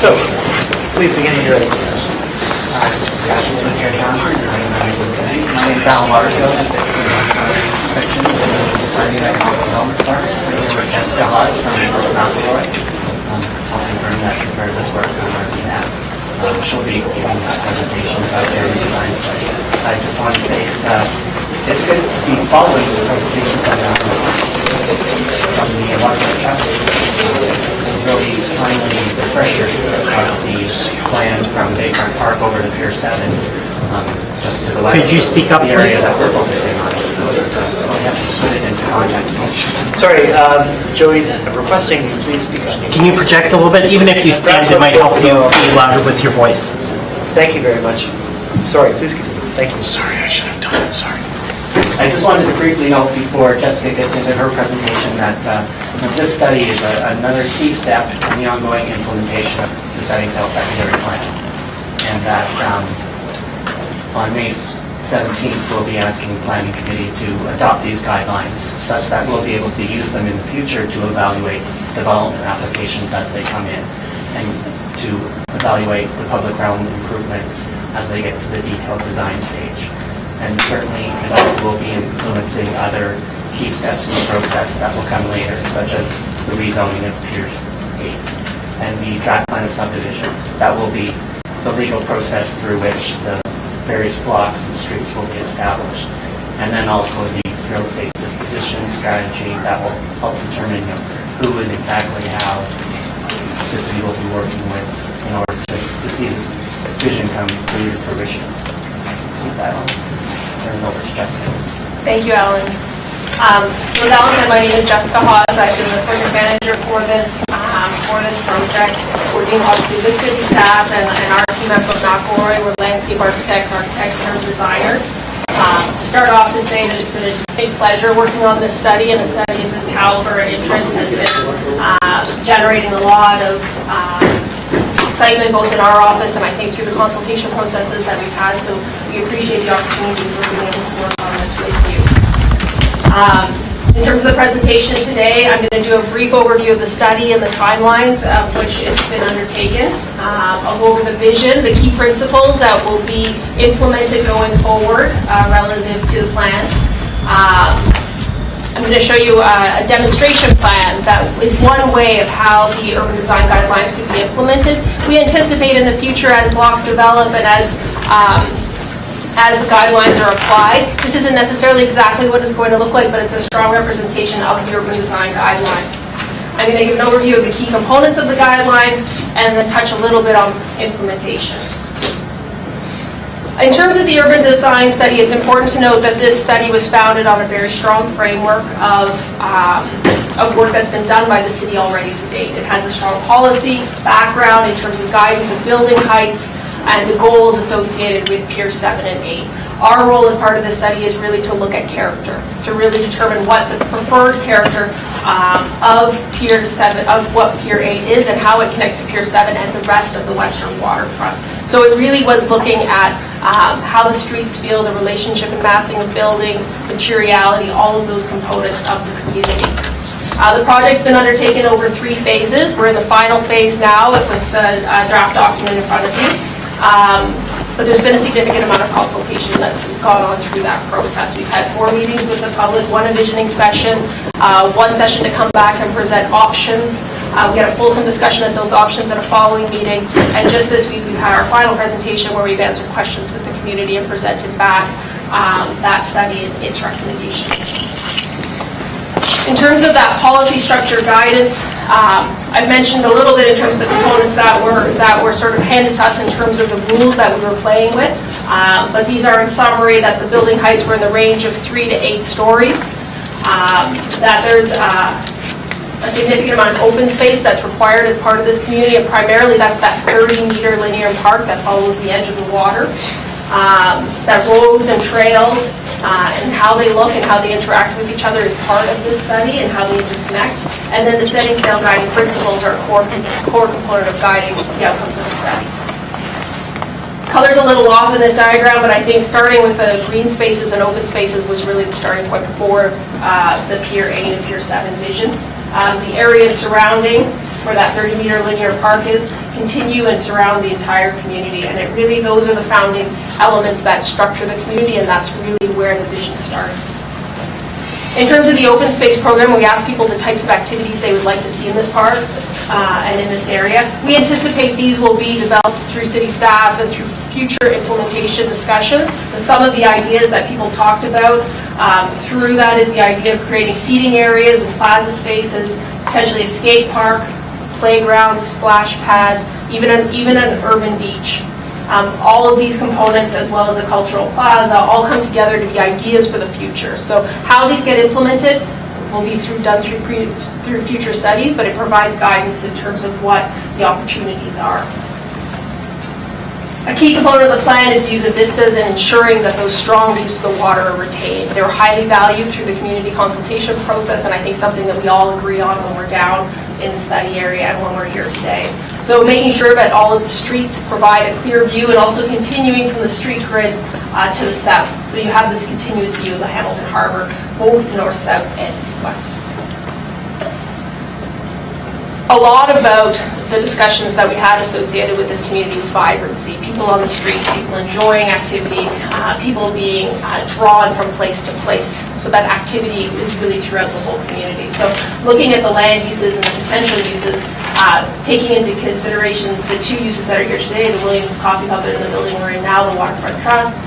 So, please begin when you're ready. My name is Alan Waterfield. I'm the section of the Untitled Development Department. We're Jessica Hawes from Roy, consulting firm that prepares this work on our behalf. She'll be giving a presentation about their design study. I just want to say it's good to be following the presentation from the Waterfront Trust. Really timely refresher of the plan from Bayfront Park over to Pier 7, just to the west. Could you speak up, the area please? that we're focusing on. So we'll have to put it into context. Sorry, Joey's requesting you please speak up. Can you project a little bit? Even if you stand, it might help you be louder with your voice. Thank you very much. Sorry, please continue. Thank you. Sorry, I should have done it. Sorry. I just wanted to briefly note before Jessica gets into her presentation that this study is another key step in the ongoing implementation of the Setting Sail Secondary Plan. And that on May 17th, we'll be asking the Planning Committee to adopt these guidelines such that we'll be able to use them in the future to evaluate development applications as they come in and to evaluate the public realm improvements as they get to the detailed design stage. And certainly it also will be influencing other key steps in the process that will come later, such as the rezoning of Piers 8 and the draft plan of subdivision. That will be the legal process through which the various blocks and streets will be established. And then also the real estate disposition strategy that will help determine who and exactly how the city will be working with in order to see this vision come to fruition. With that, I'll turn it over to Jessica. Thank you, Alan. So as Alan said, my name is Jessica Hawes. I've been the project manager for this project, working obviously with city staff and our team at McElroy. We're landscape architects and designers. To start off to say that it's been a distinct pleasure working on this study, and a study of this caliber and interest has been generating a lot of excitement both in our office and I think through the consultation processes that we've had, so we appreciate the opportunity for being able to work on this with you. In terms of the presentation today, I'm going to do a brief overview of the study and the timelines of which it's been undertaken. I'll go over the vision, the key principles that will be implemented going forward relative to the plan. I'm going to show you a demonstration plan that is one way of how the urban design guidelines could be implemented. We anticipate in the future as blocks develop and as the guidelines are applied, this isn't necessarily exactly what it's going to look like, but it's a strong representation of the urban design guidelines. I'm going to give an overview of the key components of the guidelines and then touch a little bit on implementation. In terms of the urban design study, it's important to note that this study was founded on a very strong framework of work that's been done by the city already to date. It has a strong policy background in terms of guidance of building heights and the goals associated with Pier 7 and 8. Our role as part of this study is really to look at character, to really determine what the preferred character of Pier 7, of what Pier 8 is and how it connects to Pier 7 and the rest of the western waterfront. So it really was looking at how the streets feel, the relationship and massing of buildings, materiality, all of those components of the community. The project's been undertaken over 3 phases. We're in the final phase now with the draft document in front of you. But there's been a significant amount of consultation that's gone on through that process. We've had 4 meetings with the public, 1 envisioning session, 1 session to come back and present options. We had a fulsome discussion of those options at a following meeting, and just this week we've had our final presentation where we've answered questions with the community and presented back that study and its recommendations. In terms of that policy structure guidance, I've mentioned a little bit in terms of the components that were sort of handed to us in terms of the rules that we were playing with. But these are in summary that the building heights were in the range of 3 to 8 stories. That there's a significant amount of open space that's required as part of this community, and primarily that's that 30-meter linear park that follows the edge of the water. That roads and trails and how they look and how they interact with each other is part of this study and how they interconnect. And then the setting sail guiding principles are a core component of guiding the outcomes of the study. Color's a little off in this diagram, but I think starting with the green spaces and open spaces was really the starting point for the Pier 8 and Pier 7 vision. The areas surrounding where that 30-meter linear park is, continue and surround the entire community. And it really, those are the founding elements that structure the community, and that's really where the vision starts. In terms of the open space program, we asked people the types of activities they would like to see in this park and in this area. We anticipate these will be developed through city staff and through future implementation discussions. And some of the ideas that people talked about through that is the idea of creating seating areas and plaza spaces, potentially a skate park, playgrounds, splash pads, even an urban beach. All of these components, as well as a cultural plaza, all come together to be ideas for the future. So how these get implemented will be done through future studies, but it provides guidance in terms of what the opportunities are. A key component of the plan is views of vistas and ensuring that those strong views to the water are retained. They're highly valued through the community consultation process, and I think something that we all agree on when we're down in the study area and when we're here today. So making sure that all of the streets provide a clear view, and also continuing from the street grid to the south. So you have this continuous view of the Hamilton Harbour, both north, south, and east, west. A lot about the discussions that we had associated with this community was vibrancy. People on the streets, people enjoying activities, people being drawn from place to place. So that activity is really throughout the whole community. So looking at the land uses and the potential uses, taking into consideration the two uses that are here today, the Williams Coffee Hub and the building we're in now, the Waterfront Trust,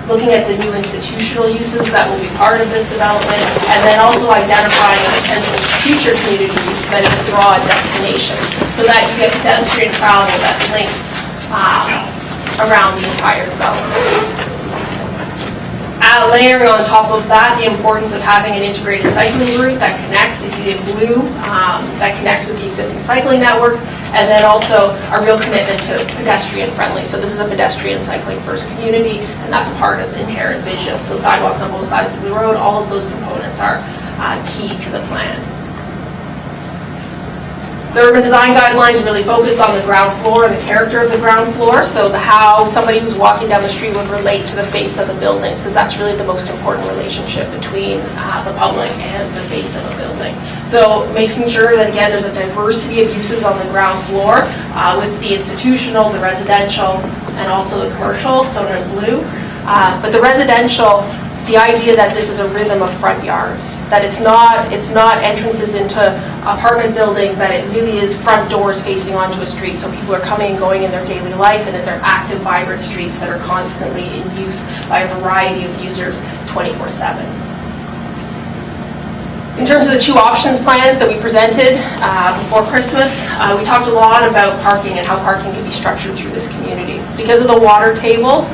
looking at the new institutional uses that will be part of this development, and then also identifying a potential future community use that is a broad destination, so that you get pedestrian travel that links around the entire development. Layering on top of that, the importance of having an integrated cycling route that connects, you see the blue, that connects with the existing cycling networks, and then also a real commitment to pedestrian friendly. So this is a pedestrian cycling first community, and that's part of the inherent vision. So sidewalks on both sides of the road, all of those components are key to the plan. The urban design guidelines really focus on the ground floor and the character of the ground floor, so how somebody who's walking down the street would relate to the face of the buildings, because that's really the most important relationship between the public and the face of a building. So making sure that, again, there's a diversity of uses on the ground floor with the institutional, the residential, and also the commercial, so in blue. But the residential, the idea that this is a rhythm of front yards, that it's not entrances into apartment buildings, that it really is front doors facing onto a street, so people are coming and going in their daily life, and that they're active, vibrant streets that are constantly in use by a variety of users 24/7. In terms of the two options plans that we presented before Christmas, we talked a lot about parking and how parking can be structured through this community. Because of the water table,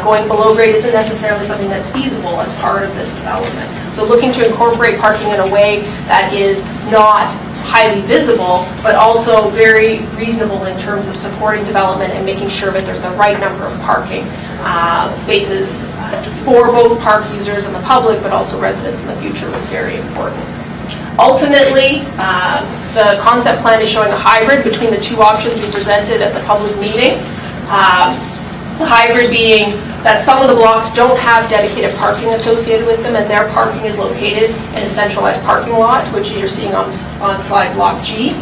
going below grade isn't necessarily something that's feasible as part of this development. So looking to incorporate parking in a way that is not highly visible, but also very reasonable in terms of supporting development and making sure that there's the right number of parking spaces for both park users and the public, but also residents in the future was very important. Ultimately, the concept plan is showing a hybrid between the two options we presented at the public meeting. The hybrid being that some of the blocks don't have dedicated parking associated with them, and their parking is located in a centralized parking lot, which you're seeing on slide block G.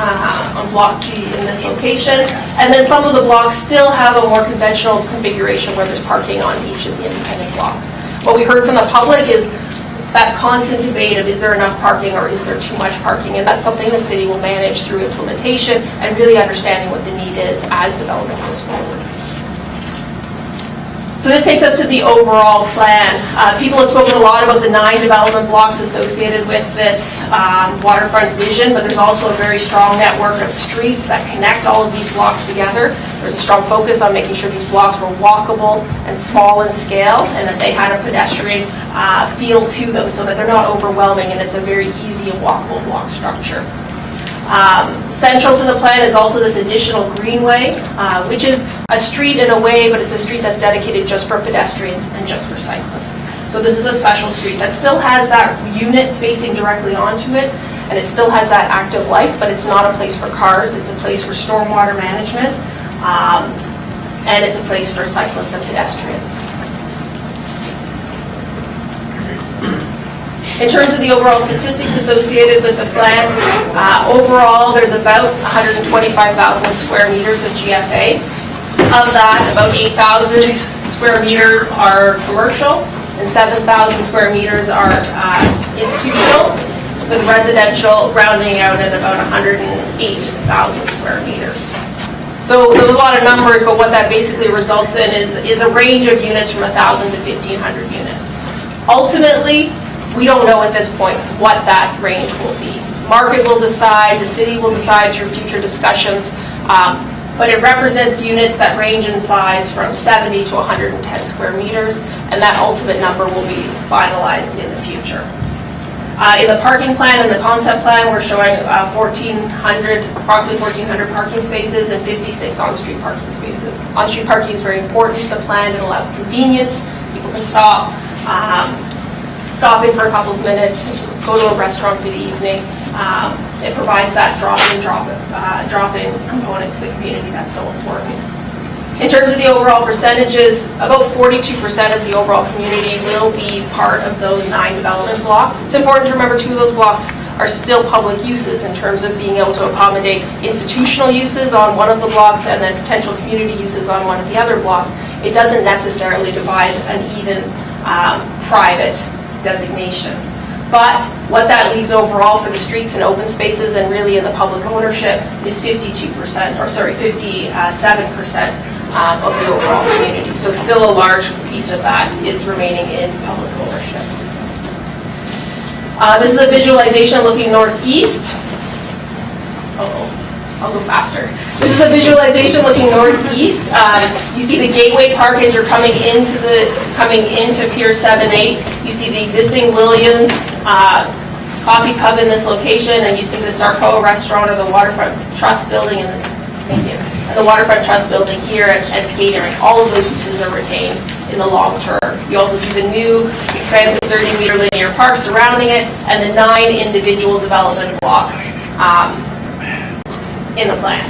On block G in this location. And then some of the blocks still have a more conventional configuration where there's parking on each of the independent blocks. What we heard from the public is that constant debate of is there enough parking or is there too much parking, and that's something the city will manage through implementation and really understanding what the need is as development goes forward. So this takes us to the overall plan. People have spoken a lot about the 9 development blocks associated with this waterfront vision, but there's also a very strong network of streets that connect all of these blocks together. There's a strong focus on making sure these blocks were walkable and small in scale, and that they had a pedestrian feel to them so that they're not overwhelming, and it's a very easy and walkable block structure. Central to the plan is also this additional greenway, which is a street in a way, but it's a street that's dedicated just for pedestrians and just for cyclists. So this is a special street that still has that unit facing directly onto it, and it still has that active life, but it's not a place for cars. It's a place for stormwater management, and it's a place for cyclists and pedestrians. In terms of the overall statistics associated with the plan, overall there's about 125,000 square meters of GFA. Of that, about 8,000 square meters are commercial and 7,000 square meters are institutional, with residential rounding out at about 108,000 square meters. So there's a lot of numbers, but what that basically results in is a range of units from 1,000 to 1,500 units. Ultimately, we don't know at this point what that range will be. Market will decide, the city will decide through future discussions, but it represents units that range in size from 70 to 110 square meters, and that ultimate number will be finalized in the future. In the parking plan and the concept plan, we're showing approximately 1,400 parking spaces and 56 on-street parking spaces. On-street parking is very important to the plan. It allows convenience. People can stop in for a couple of minutes, go to a restaurant for the evening. It provides that drop-in component to the community that's so important. In terms of the overall percentages, about 42% of the overall community will be part of those 9 development blocks. It's important to remember 2 of those blocks are still public uses in terms of being able to accommodate institutional uses on one of the blocks and then potential community uses on one of the other blocks. It doesn't necessarily divide an even private designation. But what that leaves overall for the streets and open spaces and really in the public ownership is 57% of the overall community. So still a large piece of that is remaining in public ownership. This is a visualization looking northeast. I'll go faster. This is a visualization looking northeast. You see the Gateway Park as you're coming into Piers 7-8. You see the existing Williams coffee pub in this location, and you see the Sarko restaurant or the Waterfront Trust building and the Waterfront Trust building here and skating rink. All of those uses are retained in the long term. You also see the new expansive 30-meter linear park surrounding it and the 9 individual development blocks in the plan.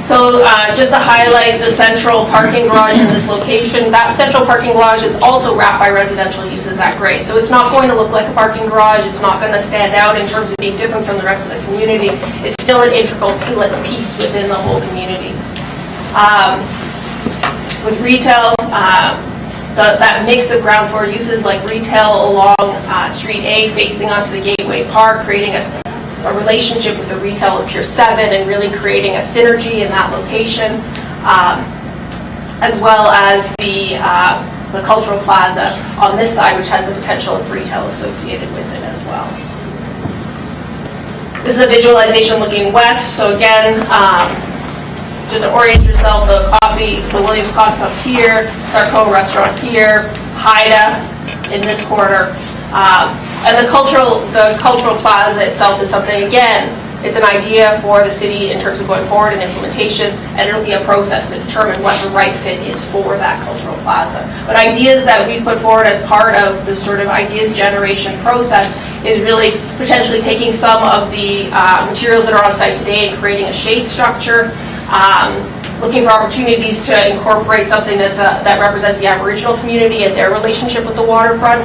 So just to highlight the central parking garage in this location, that central parking garage is also wrapped by residential uses at grade. So it's not going to look like a parking garage. It's not going to stand out in terms of being different from the rest of the community. It's still an integral piece within the whole community. With retail, that mix of ground floor uses like retail along Street A facing onto the Gateway Park, creating a relationship with the retail of Pier 7 and really creating a synergy in that location, as well as the cultural plaza on this side, which has the potential of retail associated with it as well. This is a visualization looking west, so again, just to orient yourself, the Williams Coffee Cup here, Sarko restaurant here, Haida in this corner. And the cultural plaza itself is something, again, it's an idea for the city in terms of going forward and implementation, and it'll be a process to determine what the right fit is for that cultural plaza. But ideas that we've put forward as part of the sort of ideas generation process is really potentially taking some of the materials that are on site today and creating a shade structure, looking for opportunities to incorporate something that represents the Aboriginal community and their relationship with the waterfront.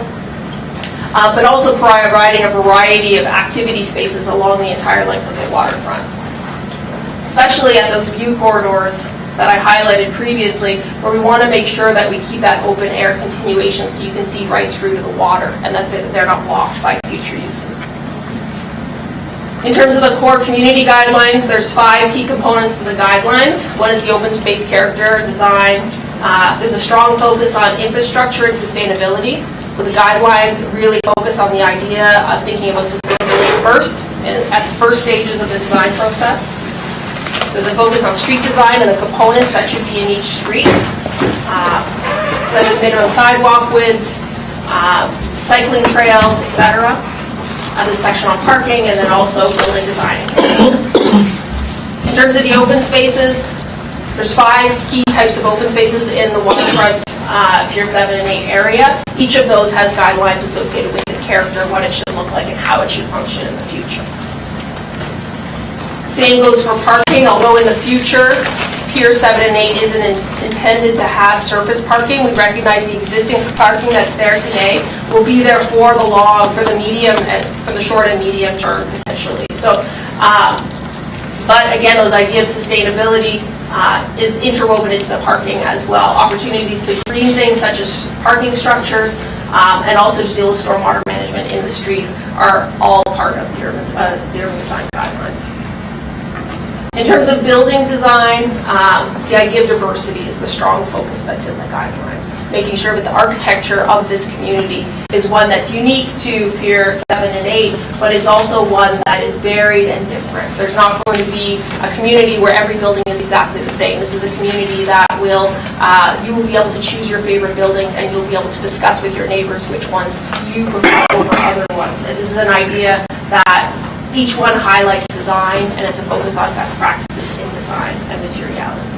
But also providing a variety of activity spaces along the entire length of the waterfront. Especially at those view corridors that I highlighted previously, where we want to make sure that we keep that open air continuation so you can see right through to the water and that they're not blocked by future uses. In terms of the core community guidelines, there's 5 key components to the guidelines. One is the open space character, design. There's a strong focus on infrastructure and sustainability. So the guidelines really focus on the idea of thinking about sustainability first, at the first stages of the design process. There's a focus on street design and the components that should be in each street, such as minimum sidewalk widths, cycling trails, etc. There's a section on parking and then also building design. In terms of the open spaces, there's 5 key types of open spaces in the waterfront Pier 7 and 8 area. Each of those has guidelines associated with its character, what it should look like, and how it should function in the future. Same goes for parking, although in the future, Piers 7 and 8 isn't intended to have surface parking. We recognize the existing parking that's there today will be there for the medium, and for the short and medium term potentially. So, but again, those ideas of sustainability is interwoven into the parking as well. Opportunities to green things such as parking structures and also to deal with stormwater management in the street are all part of the urban design guidelines. In terms of building design, the idea of diversity is the strong focus that's in the guidelines, making sure that the architecture of this community is one that's unique to Piers 7 and 8, but it's also one that is varied and different. There's not going to be a community where every building is exactly the same. This is a community that will, you will be able to choose your favorite buildings, and you'll be able to discuss with your neighbors which ones you prefer over other ones. And this is an idea that each one highlights design, and it's a focus on best practices in design and materiality.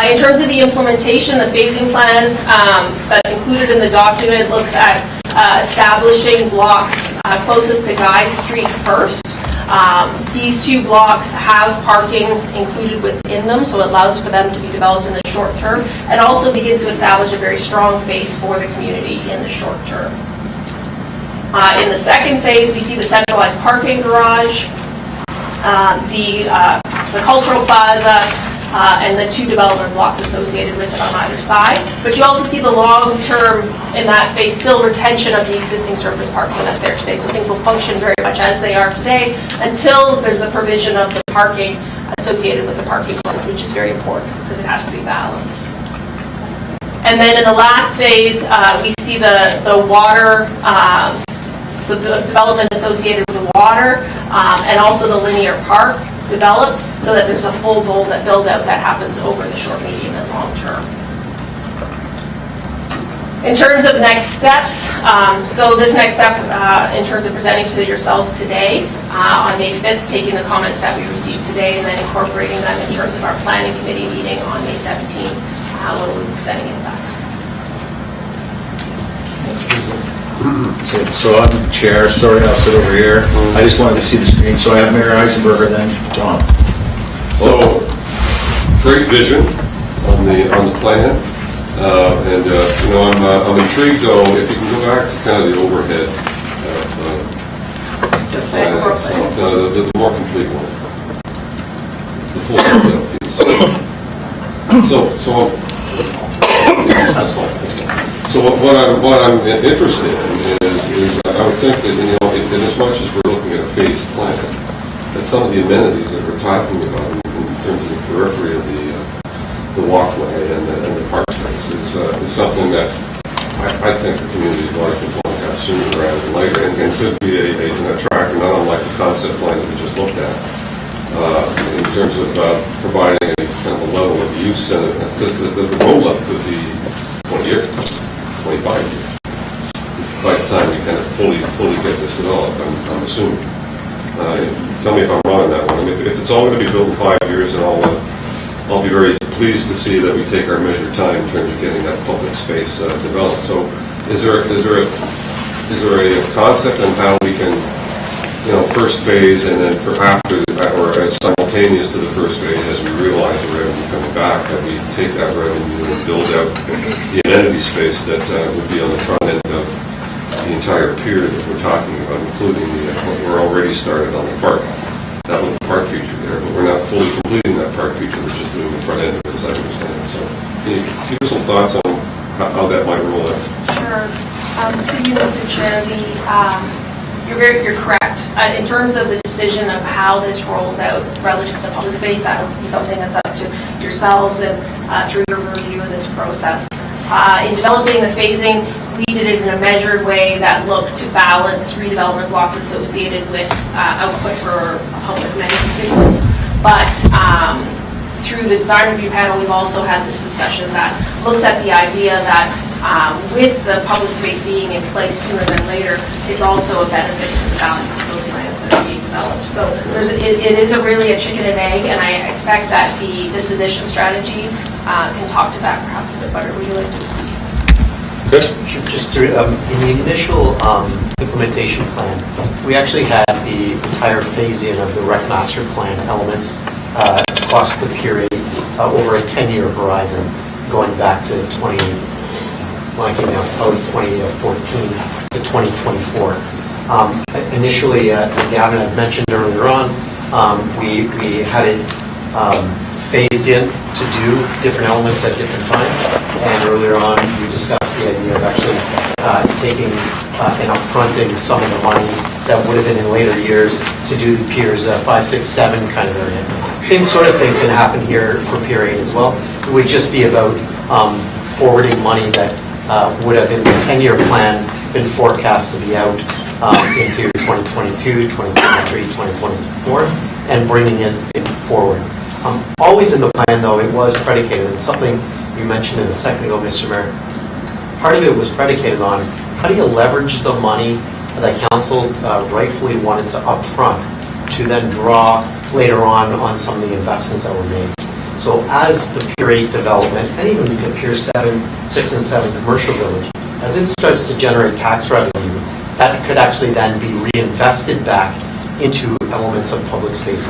In terms of the implementation, the phasing plan that's included in the document looks at establishing blocks closest to Guy Street first. These two blocks have parking included within them, so it allows for them to be developed in the short term, and also begins to establish a very strong face for the community in the short term. In the second phase, we see the centralized parking garage, the cultural plaza, and the two development blocks associated with it on either side. But you also see the long-term, in that phase, still retention of the existing surface parking that's there today. So things will function very much as they are today until there's the provision of the parking associated with the parking garage, which is very important because it has to be balanced. And then in the last phase, we see the water, the development associated with the water, and also the linear park developed so that there's a full build out that happens over the short, medium, and long term. In terms of next steps, so this next step in terms of presenting to yourselves today on May 5th, taking the comments that we received today and then incorporating them in terms of our planning committee meeting on May 17th, when we'll be presenting it back. So I'm the chair, sorry, I'll sit over here. I just wanted to see the screen, so I have Mayor Eisenberger, then Tom. So, great vision on the plan, and you know, I'm intrigued though, if you can go back to kind of the overhead plan, the more complete one, the full detail piece. So what I'm interested in is I would think that, you know, in as much as we're looking at a phased plan, that some of the amenities that we're talking about in terms of the periphery of the walkway and the park space is something that I think the community is largely going to have sooner rather than later, and could be an attractor, not unlike the concept plan that we just looked at, in terms of providing a kind of a level of use, because the roll-up could be 20 years. 25 years. By the time we kind of fully get this developed, I'm assuming. Tell me if I'm wrong on that one. I mean, if it's all going to be built in 5 years, then I'll be very pleased to see that we take our measured time in terms of getting that public space developed. So, is there a concept on how we can, you know, first phase and then for after or simultaneous to the first phase, as we realize the revenue coming back, that we take that revenue and build out the amenity space that would be on the front end of the entire pier that we're talking about, including what we're already started on the park. That little park feature there, but we're not fully completing that park feature, we're just doing the front end of it, as I understand it. So, can you give us some thoughts on how that might roll out? Sure. Thank you, Mr. Chair. You're correct. In terms of the decision of how this rolls out relative to the public space, that will be something that's up to yourselves and through your review of this process. In developing the phasing, we did it in a measured way that looked to balance redevelopment blocks associated with output for public amenity spaces. But through the design review panel, we've also had this discussion that looks at the idea that with the public space being in place sooner than later, it's also a benefit to the values of those lands that are being developed. So it is really a chicken and egg, and I expect that the disposition strategy can talk to that perhaps a bit better. Would you like to speak? Chris? Just through, in the initial implementation plan, we actually had the entire phase-in of the rec master plan elements across the period over a 10-year horizon, going back to 2014 to 2024. Initially, Gavin had mentioned earlier on, we had it phased in to do different elements at different times, and earlier on we discussed the idea of actually taking and upfronting some of the money that would have been in later years to do the Piers 5, 6, 7 kind of area. Same sort of thing can happen here for Pier 8 as well. It would just be about forwarding money that would have in the 10-year plan been forecast to be out into 2022, 2023, 2024, and bringing it forward. Always in the plan, though, it was predicated, and something you mentioned a second ago, Mr. Mayor, part of it was predicated on how do you leverage the money that council rightfully wanted to upfront to then draw later on some of the investments that were made. So as the Pier 8 development, and even the Pier 6 and 7 commercial village, as it starts to generate tax revenue, that could actually then be reinvested back into elements of public space.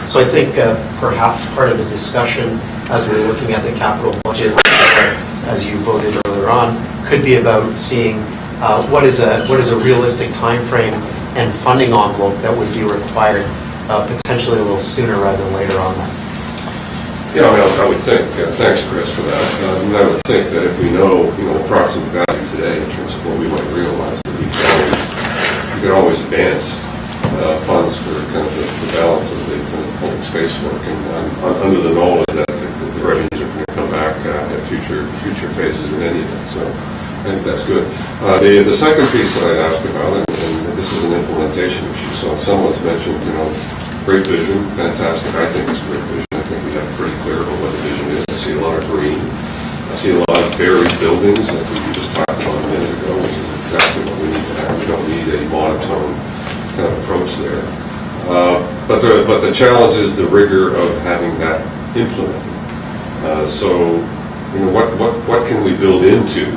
So I think perhaps part of the discussion as we're looking at the capital budget, as you voted earlier on, could be about seeing what is a realistic time frame and funding envelope that would be required potentially a little sooner rather than later on that. Yeah, I would think, thanks Chris for that. I would think that if we know approximate value today in terms of what we might realize, that we could always advance funds for kind of the balance of the public space work, and under the knowledge that the revenues are going to come back at future phases in any event. So I think that's good. The second piece that I'd ask about, and this is an implementation issue. So someone's mentioned, great vision, fantastic. I think it's great vision. I think we have pretty clear about what the vision is. I see a lot of green. I see a lot of buried buildings, like we just talked about a minute ago, which is exactly what we need to have. We don't need a monotone kind of approach there. But the challenge is the rigor of having that implemented. So what can we build into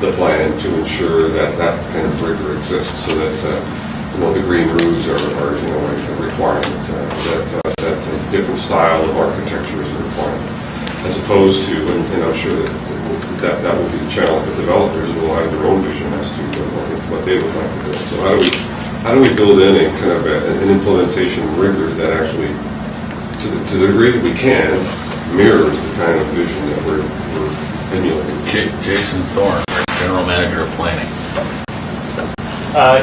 the plan to ensure that that kind of rigor exists, so that the green roofs are a requirement, that a different style of architecture is a requirement, as opposed to, and I'm sure that will be the challenge. The developers will have their own vision as to what they would like to build. So how do we build in a kind of an implementation rigor that actually, to the degree that we can, mirrors the kind of vision that we're emulating? Jason Thorne, General Manager of Planning.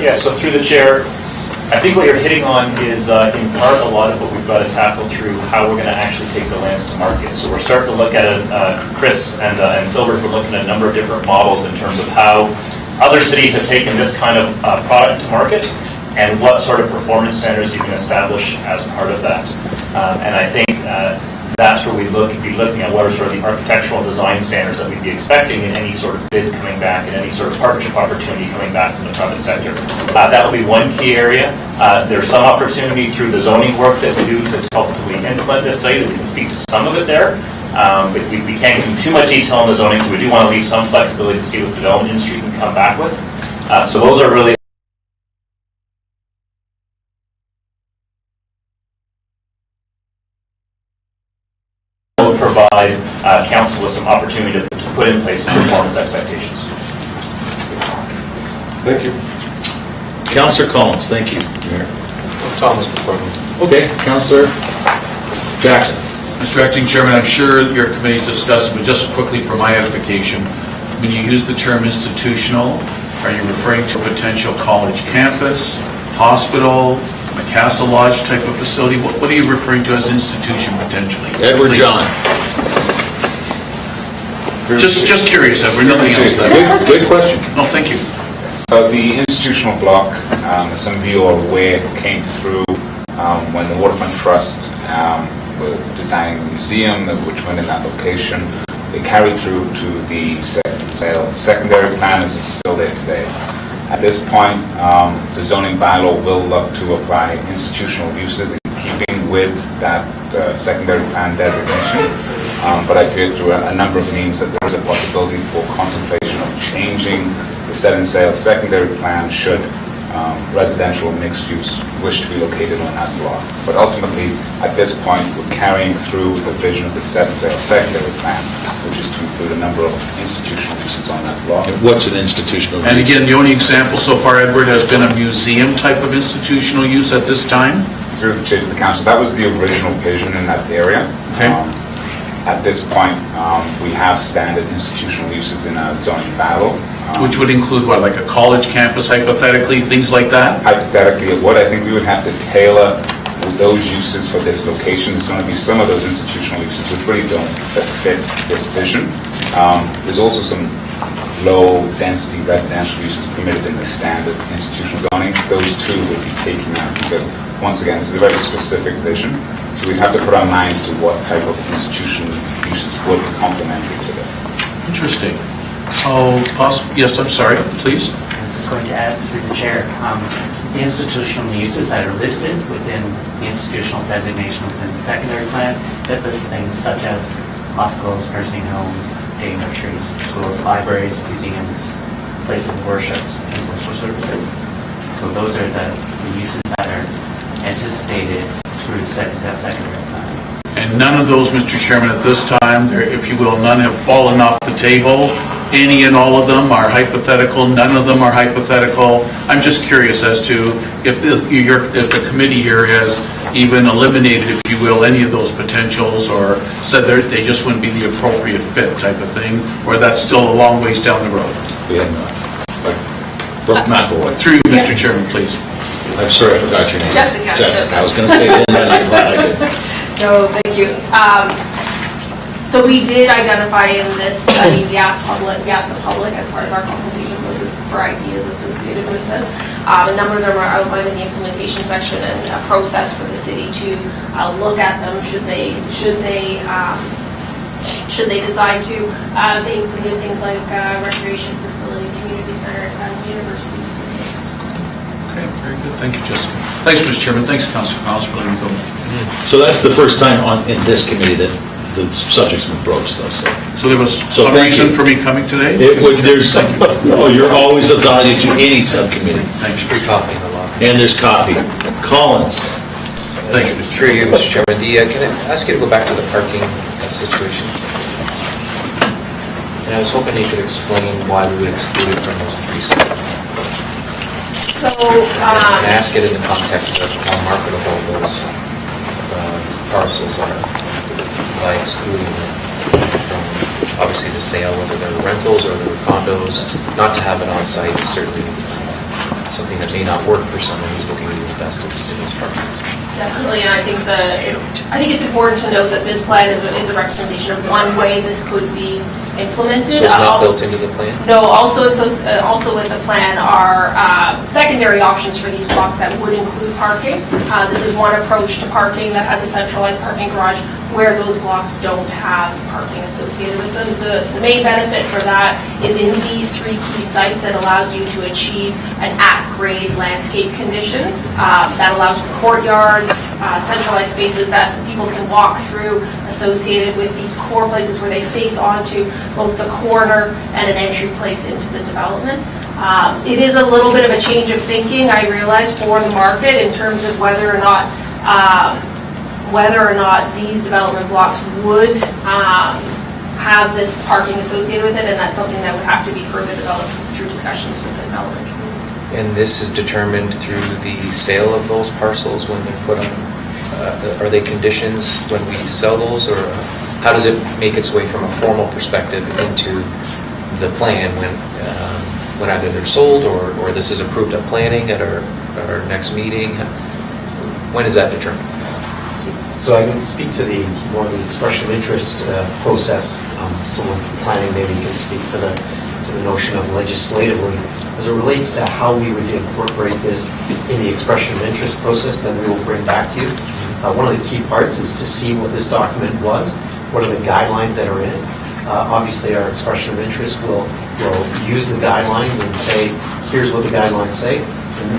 Yeah, so through the chair, I think what you're hitting on is in part a lot of what we've got to tackle through how we're going to actually take the lands to market. So we're starting to look at it, Chris and Philbert were looking at a number of different models in terms of how other cities have taken this kind of product to market and what sort of performance standards you can establish as part of that. And I think that's where we'd be looking at what are sort of the architectural design standards that we'd be expecting in any sort of bid coming back, and any sort of partnership opportunity coming back from the private sector. That will be one key area. There's some opportunity through the zoning work that we do to ultimately implement this study, that we can speak to some of it there. But we can't get into too much detail on the zoning, because we do want to leave some flexibility to see what the development industry can come back with. So those are really provide council with some opportunity to put in place some performance expectations. Thank you. Councillor Collins, thank you, Mayor. Thomas before me. Okay, Councillor Jackson. Mr. Acting Chairman, I'm sure your committee's discussed, but just quickly for my edification, when you use the term institutional, are you referring to a potential college campus, hospital, a Castle Lodge type of facility? What are you referring to as institution potentially? Edward Please. John. Just curious, Edward, nothing else there. Good question. No, thank you. The institutional block, as some of you are aware, came through when the Waterfront Trust were designing the museum, which went in that location. It carried through to the secondary plan, is still there today. At this point, the zoning bylaw will look to apply institutional uses in keeping with that secondary plan designation. But I feel through a number of means that there is a possibility for contemplation of changing the set and sale secondary plan should residential mixed use wish to be located on that block. But ultimately, at this point, we're carrying through the vision of the set sail secondary plan, which is to include a number of institutional uses on that block. What's an institutional use? And again, the only example so far, Edward, has been a museum type of institutional use at this time? Through the change of the council, that was the original vision in that area. Okay. At this point, we have standard institutional uses in our zoning battle. Which would include what, like a college campus hypothetically, things like that? Hypothetically, what I think we would have to tailor those uses for this location is going to be some of those institutional uses which really don't fit this vision. There's also some low-density residential uses permitted in the standard institutional zoning. Those two would be taken out because, once again, this is a very specific vision. So we'd have to put our minds to what type of institutional uses would be complementary to this. Interesting. Oh, yes, I'm sorry, please. This is going to add through the chair. The institutional uses that are listed within the institutional designation within the secondary plan that lists things such as hospitals, nursing homes, day nurseries, schools, libraries, museums, places of worship, and social services. So those are the uses that are anticipated through the secondary plan. And none of those, Mr. Chairman, at this time, if you will, none have fallen off the table. Any and all of them are hypothetical, none of them are hypothetical. I'm just curious as to if the committee here has even eliminated, if you will, any of those potentials or said they just wouldn't be the appropriate fit type of thing, or that's still a long ways down the road. We have not. Brooke McElroy. Through you, Mr. Chairman, please. I'm sorry, I forgot your name. Jessica. Jessica, I was going to say it, and I'm glad I did. No, thank you. So we did identify in this study, we asked the public as part of our consultation process for ideas associated with this. A number of them are outlined in the implementation section and a process for the city to look at them should they decide to. They included things like recreation facility, community center, universities, and those types of things. Okay, very good. Thank you, Jessica. Thanks, Mr. Chairman. Thanks, Councilor Collins, for letting me go. So that's the first time in this committee that the subject's been broached, though, So there was So some thank reason you. for me coming today? Oh, you're always a value to any subcommittee. Thanks. Free coffee in the lobby. And there's coffee. Collins. Thank you. Through you, Mr. Chairman, can I ask you to go back to the parking situation? And I was hoping you could explain why we would exclude it from those three sites. So, And ask it in the context of how marketable those parcels are by excluding them from, obviously, the sale, whether they're rentals or they're condos. Not to have it on site is certainly something that may not work for someone who's looking to invest in those properties. definitely, and I think it's important to note that this plan is a representation of one way this could be implemented. So it's not built into the plan? No, also with the plan are secondary options for these blocks that would include parking. This is one approach to parking that has a centralized parking garage where those blocks don't have parking associated with them. The main benefit for that is in these three key sites, it allows you to achieve an at-grade landscape condition that allows for courtyards, centralized spaces that people can walk through associated with these core places where they face onto both the corner and an entry place into the development. It is a little bit of a change of thinking, I realize, for the market in terms of whether or not these development blocks would have this parking associated with it, and that's something that would have to be further developed through discussions with the development community. And this is determined through the sale of those parcels when they're put on, are they conditions when we sell those, or how does it make its way from a formal perspective into the plan when either they're sold or this is approved at planning at our next meeting? When is that determined? So I can speak to the more the expression of interest process. Someone from planning maybe can speak to the notion of legislatively as it relates to how we would incorporate this in the expression of interest process that we will bring back to you. One of the key parts is to see what this document was, what are the guidelines that are in it. Obviously, our expression of interest will use the guidelines and say, here's what the guidelines say,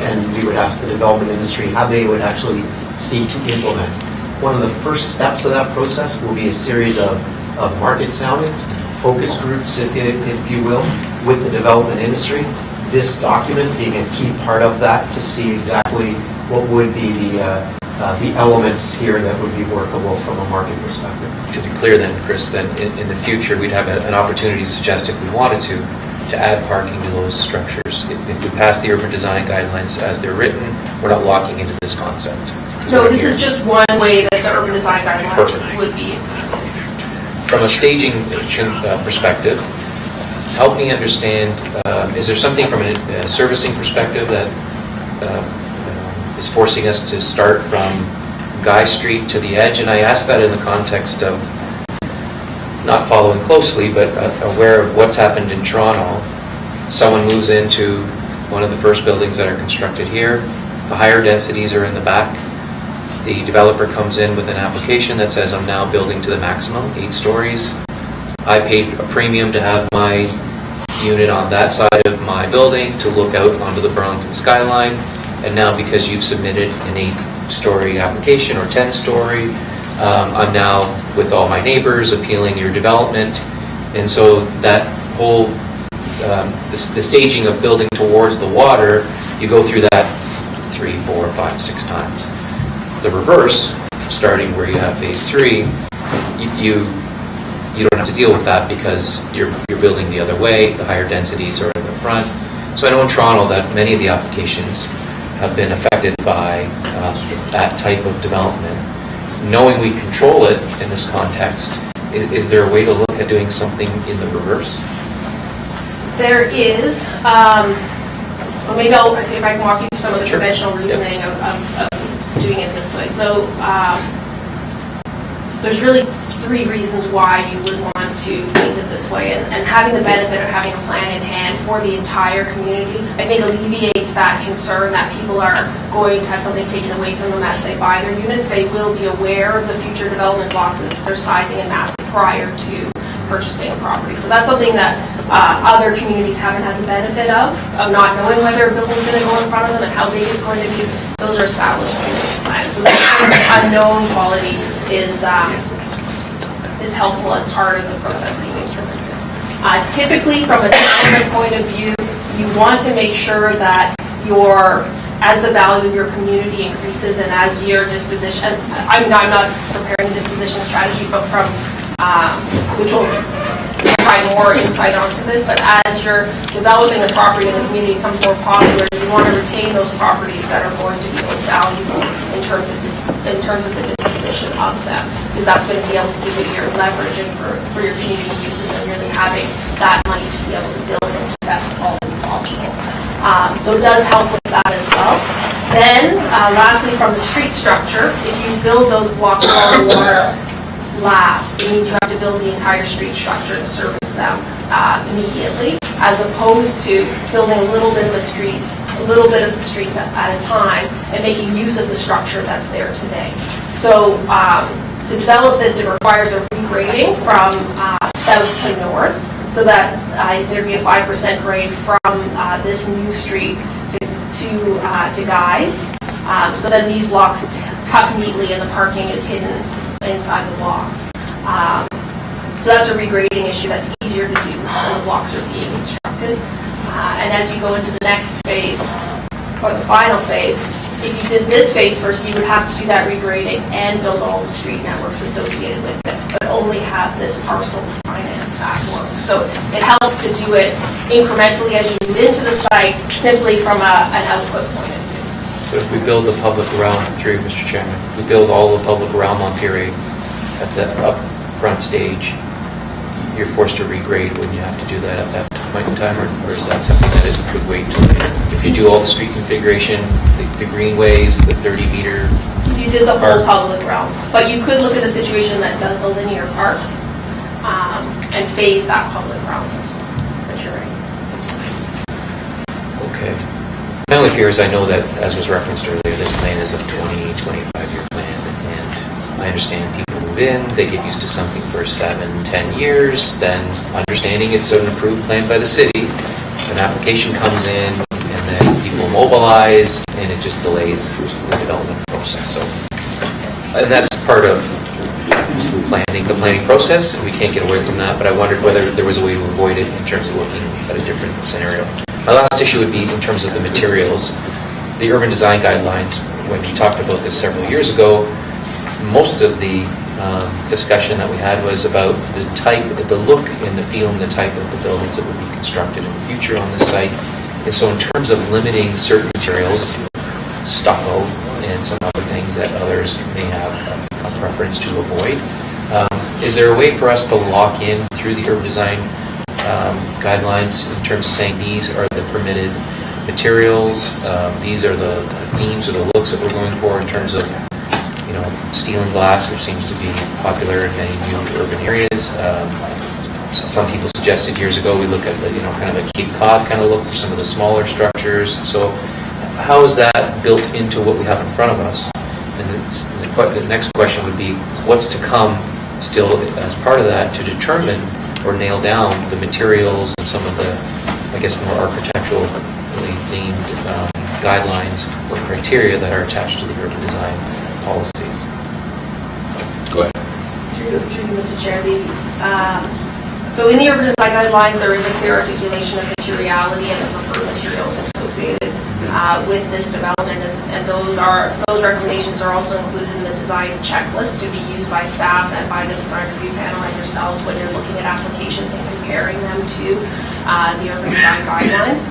and we would ask the development industry how they would actually seek to implement. One of the first steps of that process will be a series of market soundings, focus groups, if you will, with the development industry. this document being a key part of that to see exactly what would be the elements here that would be workable from a market perspective. To be clear then, Chris, then in the future, we'd have an opportunity to suggest if we wanted to add parking to those structures. If we pass the urban design guidelines as they're written, we're not locking into this concept. No, this is just one way that the urban design guidelines Perfect. would be. From a staging perspective, help me understand, is there something from a servicing perspective that is forcing us to start from Guy Street to the edge? And I ask that in the context of not following closely, but aware of what's happened in Toronto. Someone moves into one of the first buildings that are constructed here. The higher densities are in the back. The developer comes in with an application that says, I'm now building to the maximum, 8 stories. I paid a premium to have my unit on that side of my building to look out onto the Burlington skyline. And now because you've submitted an 8-story application or 10-story, I'm now, with all my neighbors, appealing your development. And so that whole, the staging of building towards the water, you go through that 3, 4, 5, 6 times. The reverse, starting where you have phase 3, you don't have to deal with that because you're building the other way, the higher densities are in the front. So I know in Toronto that many of the applications have been affected by that type of development. Knowing we control it in this context, is there a way to look at doing something in the reverse? There is. Well, maybe if I can walk you through some of the Sure. conventional reasoning of doing it this way. So there's really 3 reasons why you would want to phase it this way, and having the benefit of having a plan in hand for the entire community, I think alleviates that concern that people are going to have something taken away from them as they buy their units. They will be aware of the future development blocks and their sizing and mass prior to purchasing a property. So that's something that other communities haven't had the benefit of not knowing whether a building's going to go in front of them and how big it's going to be. Those are established in this plan. So that unknown quality is helpful as part of the process being implemented. Typically, from a development point of view, you want to make sure that as the value of your community increases and as your disposition, I'm not preparing a disposition strategy, but from which will provide more insight onto this, but as you're developing the property and the community becomes more popular, you want to retain those properties that are going to be most valuable in terms of the disposition of them, because that's going to be able to give you your leveraging for your community uses and really having that money to be able to build them to the best quality possible. So it does help with that as well. Then, lastly, from the street structure, if you build those blocks along the water last, it means you have to build the entire street structure to service them immediately, as opposed to building a little bit of the streets at a time and making use of the structure that's there today. So to develop this, it requires a regrading from south to north, so that there'd be a 5% grade from this new street to Guy's. So then these blocks tuck neatly and the parking is hidden inside the blocks. So that's a regrading issue that's easier to do when the blocks are being constructed. And as you go into the next phase, or the final phase, if you did this phase first, you would have to do that regrading and build all the street networks associated with it, but only have this parcel to finance that work. So it helps to do it incrementally as you move into the site, simply from an output point of view. So if we build the public realm, through Mr. Chairman, we build all the public realm on Pier 8 at the upfront stage, you're forced to regrade when you have to do that at that point in time, or is that something that could wait till later? If you do all the street configuration, the greenways, the 30-meter... You did the whole public realm, but you could look at a situation that does the linear park and phase that public realm as well. But you're right. Okay. My only fear is I know that, as was referenced earlier, this plan is a 20, 25-year plan, and I understand people move in, they get used to something for 7, 10 years, then understanding it's an approved plan by the city, an application comes in, and then people mobilize, and it just delays the development process. So, and that's part of the planning process, and we can't get away from that, but I wondered whether there was a way to avoid it in terms of looking at a different scenario. My last issue would be in terms of the materials. The urban design guidelines, when we talked about this several years ago, most of the discussion that we had was about the type, the look and the feel and the type of the buildings that would be constructed in the future on this site. And so in terms of limiting certain materials, stucco and some other things that others may have a preference to avoid, is there a way for us to lock in through the urban design guidelines in terms of saying these are the permitted materials, these are the themes or the looks that we're going for in terms of, you know, steel and glass, which seems to be popular in many new urban areas. So some people suggested years ago we look at the, you know, kind of a Cape Cod kind of look for some of the smaller structures. So how is that built into what we have in front of us? And the next question would be, what's to come still as part of that to determine or nail down the materials and some of the, I guess, more architecturally themed guidelines or criteria that are attached to the urban design policies? Go ahead. Through you, Mr. Chair. So in the urban design guidelines, there is a clear articulation of materiality and the preferred materials associated with this development, and those recommendations are also included in the design checklist to be used by staff and by the design review panel and yourselves when you're looking at applications and comparing them to the urban design guidelines.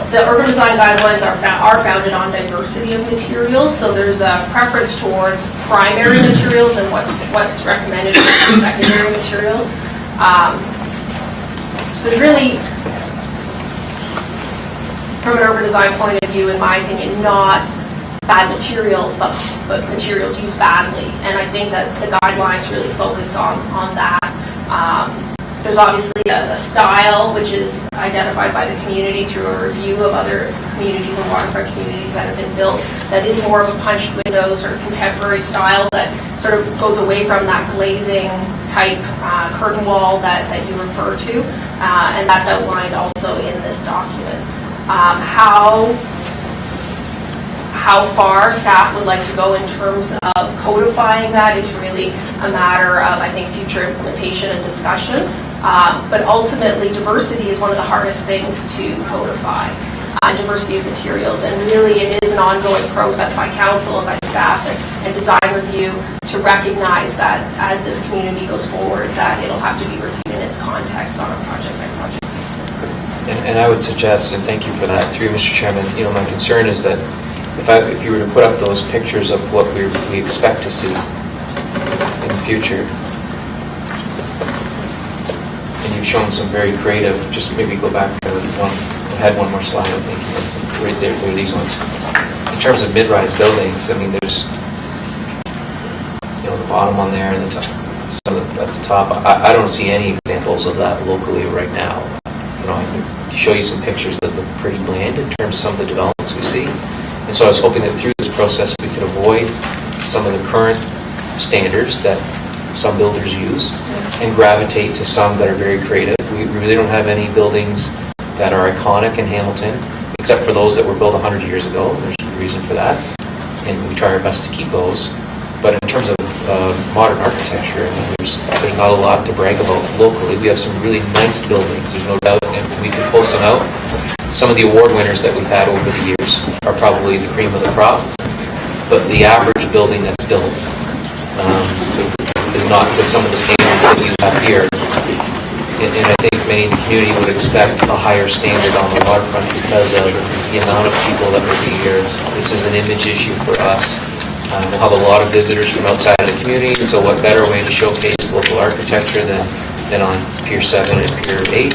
The urban design guidelines are founded on diversity of materials, so there's a preference towards primary materials and what's recommended for secondary materials. There's really, from an urban design point of view, in my opinion, not bad materials, but materials used badly, and I think that the guidelines really focus on that. There's obviously a style which is identified by the community through a review of other communities and waterfront communities that have been built that is more of a punched window sort of contemporary style that sort of goes away from that glazing type curtain wall that you refer to, and that's outlined also in this document. How far staff would like to go in terms of codifying that is really a matter of, I think, future implementation and discussion. But ultimately, diversity is one of the hardest things to codify, diversity of materials. And really, it is an ongoing process by council and by staff and design review to recognize that as this community goes forward, that it'll have to be reviewed in its context on a project-by-project basis. And I would suggest, and thank you for that, through Mr. Chairman, you know, my concern is that if you were to put up those pictures of what we expect to see in the future, and you've shown some very creative, just maybe go back to one, I had one more slide, I think, right there, these ones. In terms of mid-rise buildings, I mean, there's, you know, the bottom one there and the top, some at the top. I don't see any examples of that locally right now. You know, I can show you some pictures that look pretty bland in terms of some of the developments we see. And so I was hoping that through this process we could avoid some of the current standards that some builders use and gravitate to some that are very creative. We really don't have any buildings that are iconic in Hamilton, except for those that were built 100 years ago. There's a reason for that, and we try our best to keep those. But in terms of modern architecture, I mean, there's not a lot to brag about locally. We have some really nice buildings, there's no doubt, and we could pull some out. Some of the award winners that we've had over the years are probably the cream of the crop, but the average building that's built is not to some of the standards that we have here. And I think many in the community would expect a higher standard on the waterfront because of the amount of people that will be here. This is an image issue for us. We'll have a lot of visitors from outside of the community, so what better way to showcase local architecture than on Pier 7 and Pier 8.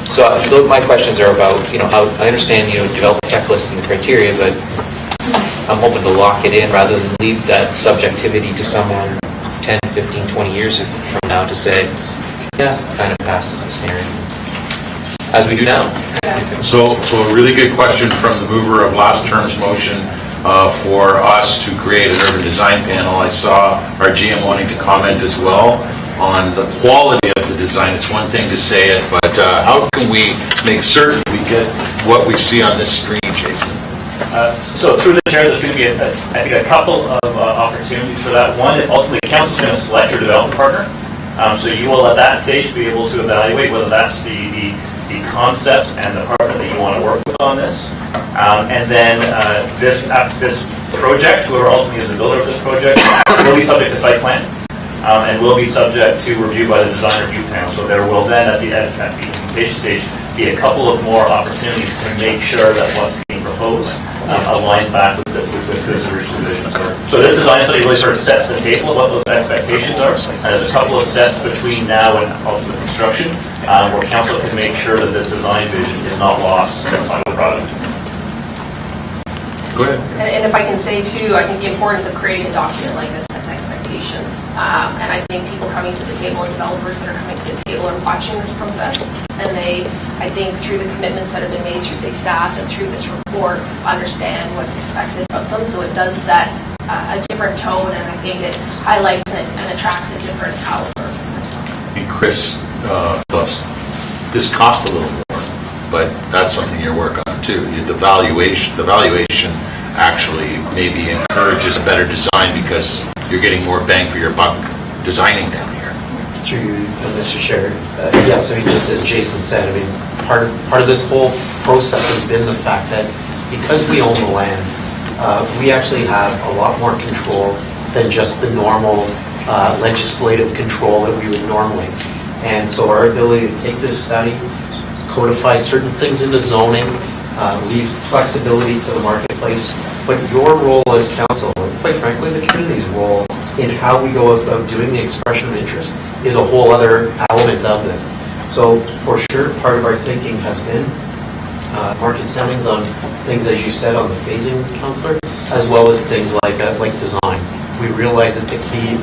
So my questions are about, you know, how, I understand, you know, develop a checklist and the criteria, but I'm hoping to lock it in rather than leave that subjectivity to someone 10, 15, 20 years from now to say, yeah, kind of passes the standard, as we do now. So a really good question from the mover of last term's motion for us to create an urban design panel. I saw our GM wanting to comment as well on the quality of the design. It's one thing to say it, but how can we make certain we get what we see on this screen, Jason? So through the chair, there's going to be, I think, a couple of opportunities for that. One is ultimately council's going to select your development partner. So you will at that stage be able to evaluate whether that's the the concept and the partner that you want to work with on this. And then this project, whoever ultimately is the builder of this project, will be subject to site plan and will be subject to review by the design review panel. So there will then, at the implementation stage, be a couple of more opportunities to make sure that what's being proposed aligns back with this original vision. So this design study really sort of sets the table of what those expectations are. And there's a couple of steps between now and ultimate construction where council can make sure that this design vision is not lost in the final product. Go ahead. And if I can say too, I think the importance of creating a document like this sets expectations. And I think people coming to the table and developers that are coming to the table are watching this process. And they, I think through the commitments that have been made through, say, staff and through this report, understand what's expected of them. So it does set a different tone, and I think it highlights and attracts a different caliber as well. And Chris, this costs a little more, but that's something you're working on too. The valuation actually maybe encourages a better design because you're getting more bang for your buck designing down here. Through Mr. Chair, yes, I mean, just as Jason said, I mean, part of this whole process has been the fact that because we own the lands, we actually have a lot more control than just the normal legislative control that we would normally. And so our ability to take this study, codify certain things into zoning, leave flexibility to the marketplace, but your role as council, and quite frankly the community's role in how we go about doing the expression of interest is a whole other element of this. So for sure, part of our thinking has been market soundings on things, as you said, on the phasing, Councillor, as well as things like design. We realize it's a key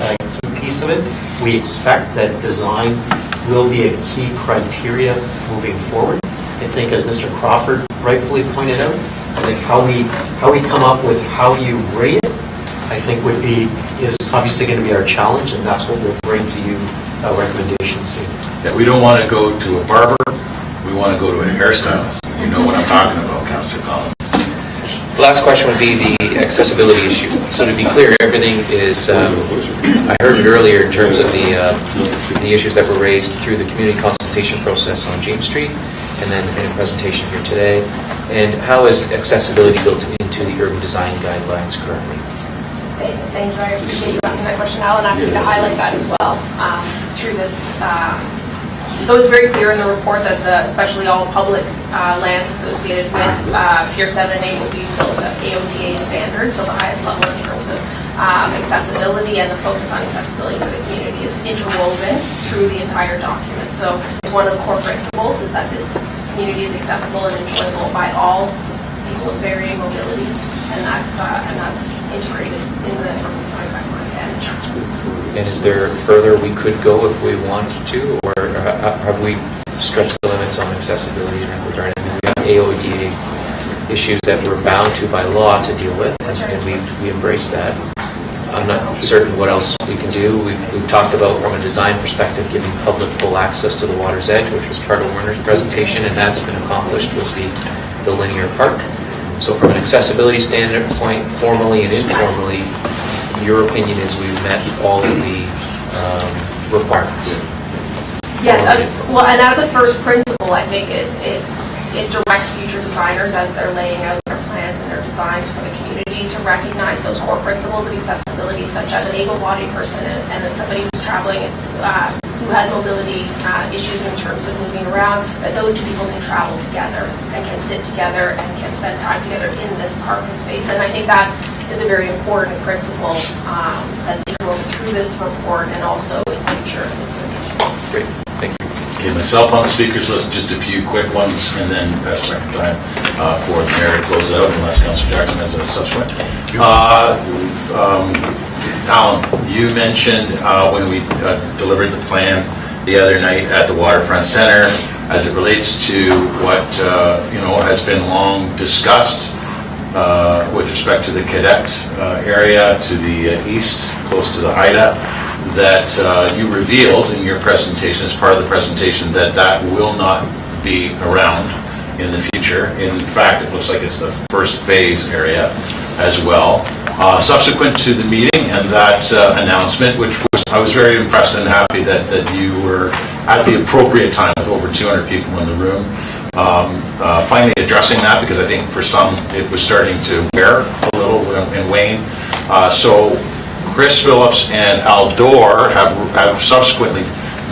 piece of it. We expect that design will be a key criteria moving forward. I think, as Mr. Crawford rightfully pointed out, I think how we come up with how you rate it, I think is obviously going to be our challenge, and that's what we'll bring to you recommendations to. Yeah, we don't want to go to a barber, we want to go to a hairstylist. You know what I'm talking about, Councillor Collins. The last question would be the accessibility issue. So to be clear, everything is, I heard it earlier in terms of the issues that were raised through the community consultation process on James Street, and then in a presentation here today. And how is accessibility built into the urban design guidelines currently? Thank you. I appreciate you asking that question. Alan asked me to highlight that as well through this. So it's very clear in the report that especially all public lands associated with Pier 7 and 8 will be built at AODA standards, so the highest level in terms of accessibility, and the focus on accessibility for the community is interwoven through the entire document. So it's one of the core principles is that this community is accessible and enjoyable by all people of varying mobilities, and that's integrated in the urban design guidelines and the chapters. And is there further we could go if we wanted to, or have we stretched the limits on accessibility in that regard? I mean, we have AODA issues that we're bound to by law to deal with, and we embrace that. I'm not certain what else we can do. We've talked about, from a design perspective, giving public full access to the water's edge, which was part of Werner's presentation, and that's been accomplished with the linear park. So from an accessibility standpoint, formally and informally, your opinion is we've met all of the requirements? Yes, and as a first principle, I think it directs future designers as they're laying out their plans and their designs for the community to recognize those core principles of accessibility, such as an able-bodied person and then somebody who's traveling who has mobility issues in terms of moving around, that those two people can travel together and can sit together and can spend time together in this parking space. And I think that is a very important principle that's integral through this report and also in future implementation. Great, thank you. Okay, myself on the speakers list, just a few quick ones, and then time for the mayor to close it out, unless Councillor Jackson has a subsequent. Alan, you mentioned when we delivered the plan the other night at the Waterfront Center, as it relates to what has been long discussed with respect to the cadet area to the east, close to the Haida, that you revealed in your presentation, as part of the presentation, that will not be around in the future. In fact, it looks like it's the first phase area as well. Subsequent to the meeting and that announcement, which was, I was very impressed and happy that you were at the appropriate time with over 200 people in the room. Finally addressing that, because I think for some it was starting to wear a little and wane. So Chris Phillips and Al Dorr have subsequently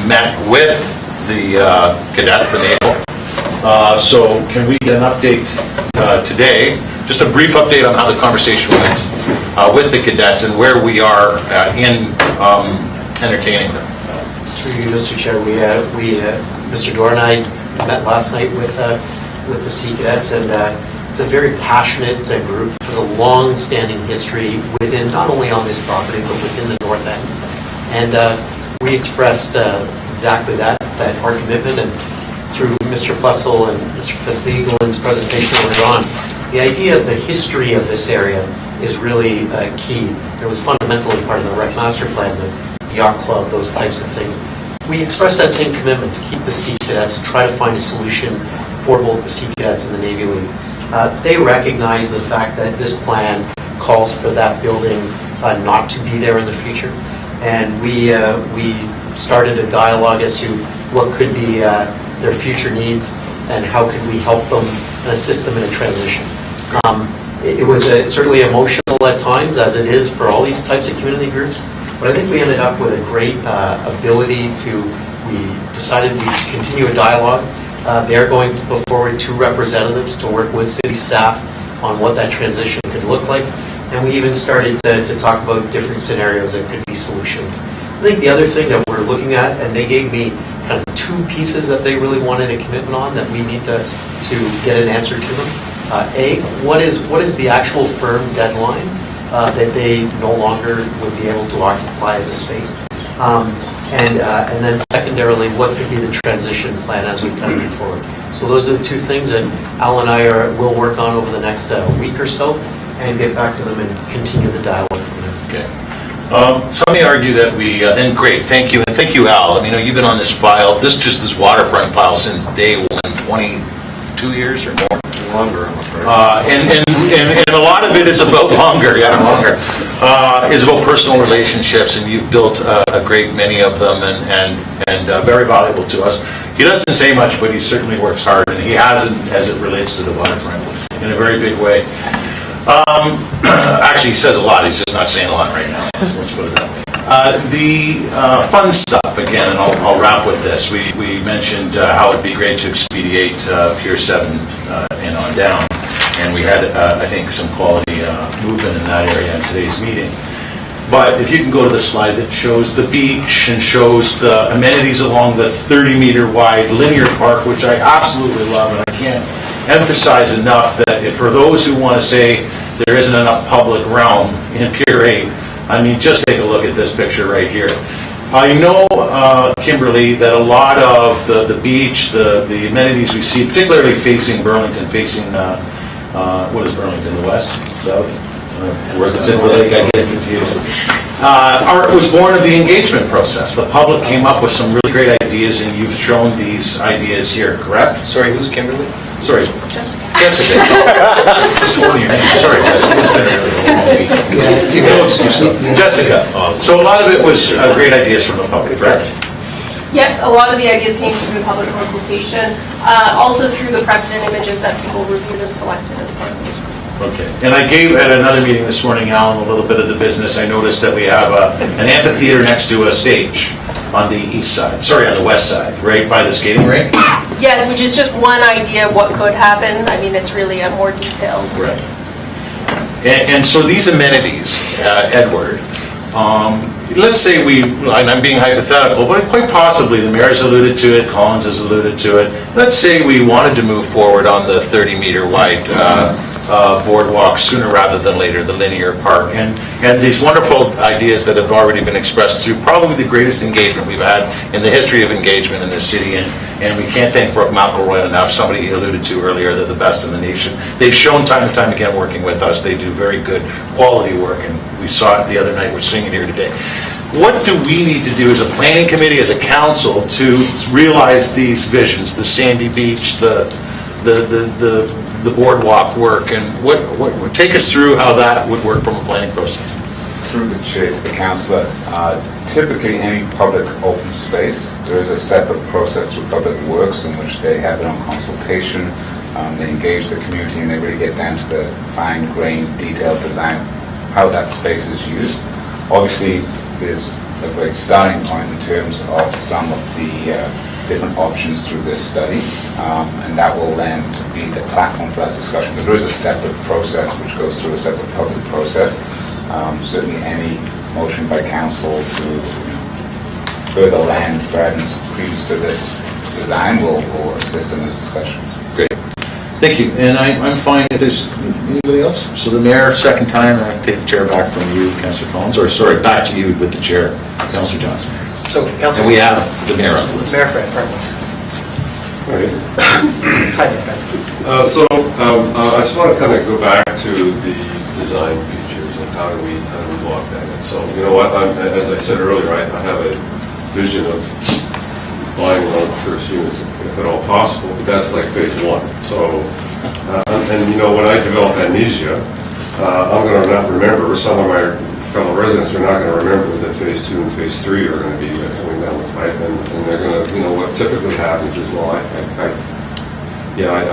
met with the cadets, the naval. So can we get an update today, just a brief update on how the conversation went with the cadets and where we are in entertaining them? Through you, Mr. Chair, Mr. Dorr and I met last night with the Sea Cadets, and it's a very passionate group. There's a long-standing history within, not only on this property, but within the North End. And we expressed exactly that our commitment, and through Mr. Plessel and Mr. Fitzlegland's presentation earlier on, the idea of the history of this area is really key. It was fundamentally part of the Rec Master Plan, the yacht club, those types of things. We expressed that same commitment to keep the Sea Cadets and try to find a solution for both the Sea Cadets and the Navy League. They recognize the fact that this plan calls for that building not to be there in the future, and we started a dialogue as to what could be their future needs and how could we help them and assist them in a transition. It was certainly emotional at times, as it is for all these types of community groups, but I think we ended up with a great ability we decided we'd continue a dialogue. They're going to put forward 2 representatives to work with city staff on what that transition could look like, and we even started to talk about different scenarios that could be solutions. I think the other thing that we're looking at, and they gave me kind of 2 pieces that they really wanted a commitment on that we need to get an answer to them. A, what is the actual firm deadline that they no longer would be able to occupy the space? And then secondarily, what could be the transition plan as we kind of move forward? So those are the 2 things that Al and I will work on over the next week or so, and get back to them and continue the dialogue from there. Okay. Some may argue that and great, thank you, and thank you, Al. I mean, you've been on this file, this Waterfront file since day 1, 22 years or more. Longer, I'm afraid. And a lot of it is about longer, is about personal relationships, and you've built a great many of them, and very valuable to us. He doesn't say much, but he certainly works hard, and he hasn't, as it relates to the Waterfront, in a very big way. Actually, he says a lot, he's just not saying a lot right now. Let's put it that way. The fun stuff, again, and I'll wrap with this. We mentioned how it'd be great to expedite Pier 7 and on down, and we had, I think, some quality movement in that area in today's meeting. But if you can go to the slide that shows the beach and shows the amenities along the 30-meter wide linear park, which I absolutely love, and I can't emphasize enough that for those who want to say there isn't enough public realm in Pier 8, I mean, just take a look at this picture right here. I know, Kimberly, that a lot of the beach, the amenities we see, particularly facing Burlington, facing, what is Burlington, the west, south? Where's it in the lake? I get confused. Was born of the engagement process. The public came up with some really great ideas, and you've shown these ideas here, correct? Sorry, who's Kimberly? Sorry. Jessica. Jessica. Just one of your names. Sorry, Jessica. It's been a really long week. No excuse. Jessica. So a lot of it was great ideas from the public, correct? Yes, a lot of the ideas came through the public consultation, also through the precedent images that people reviewed and selected as part of those. Okay. And I gave at another meeting this morning, Alan, a little bit of the business. I noticed that we have an amphitheater next to a stage on the east side, sorry, on the west side, right by the skating rink? Yes, which is just one idea of what could happen. I mean, it's really a more detailed. Right. And so these amenities, Edward, let's say and I'm being hypothetical, but quite possibly, the mayor's alluded to it, Collins has alluded to it, let's say we wanted to move forward on the 30-meter wide boardwalk sooner rather than later, the linear park, and these wonderful ideas that have already been expressed through probably the greatest engagement we've had in the history of engagement in this city, and we can't thank Brooke McElroy enough. Somebody alluded to earlier, they're the best in the nation. They've shown time and time again working with us. They do very good quality work, and we saw it the other night. We're seeing it here today. What do we need to do as a planning committee, as a council, to realize these visions, the sandy beach, the boardwalk work, and what take us through how that would work from a planning process? Through the chair, the councillor, typically any public open space, there is a separate process through Public Works in which they have their own consultation, they engage the community, and they really get down to the fine-grained, detailed design, how that space is used. Obviously, there's a great starting point in terms of some of the different options through this study, and that will then be the platform for that discussion. But there is a separate process which goes through a separate public process. Certainly any motion by council to further land credence to this design will assist in those discussions. Great. Thank you. And I'm fine if there's anybody else. So the mayor, second time, I take the chair back from you, Councillor Collins, or sorry, back to you with the chair, Councillor Johnson. So, Councillor. And we have the mayor on the list. Mayor Fred, pardon. Hi, Mayor Fred. I just want to kind of go back to the design features and how do we walk that in. So, you know what, as I said earlier, I have a vision of buying one of the first units if at all possible, but that's like phase one. So, and you know, when I develop amnesia, I'm going to not remember, or some of my fellow residents are not going to remember that phase 2 and phase 3 are going to be coming down the pipe, and they're going to, you know, what typically happens is, well, I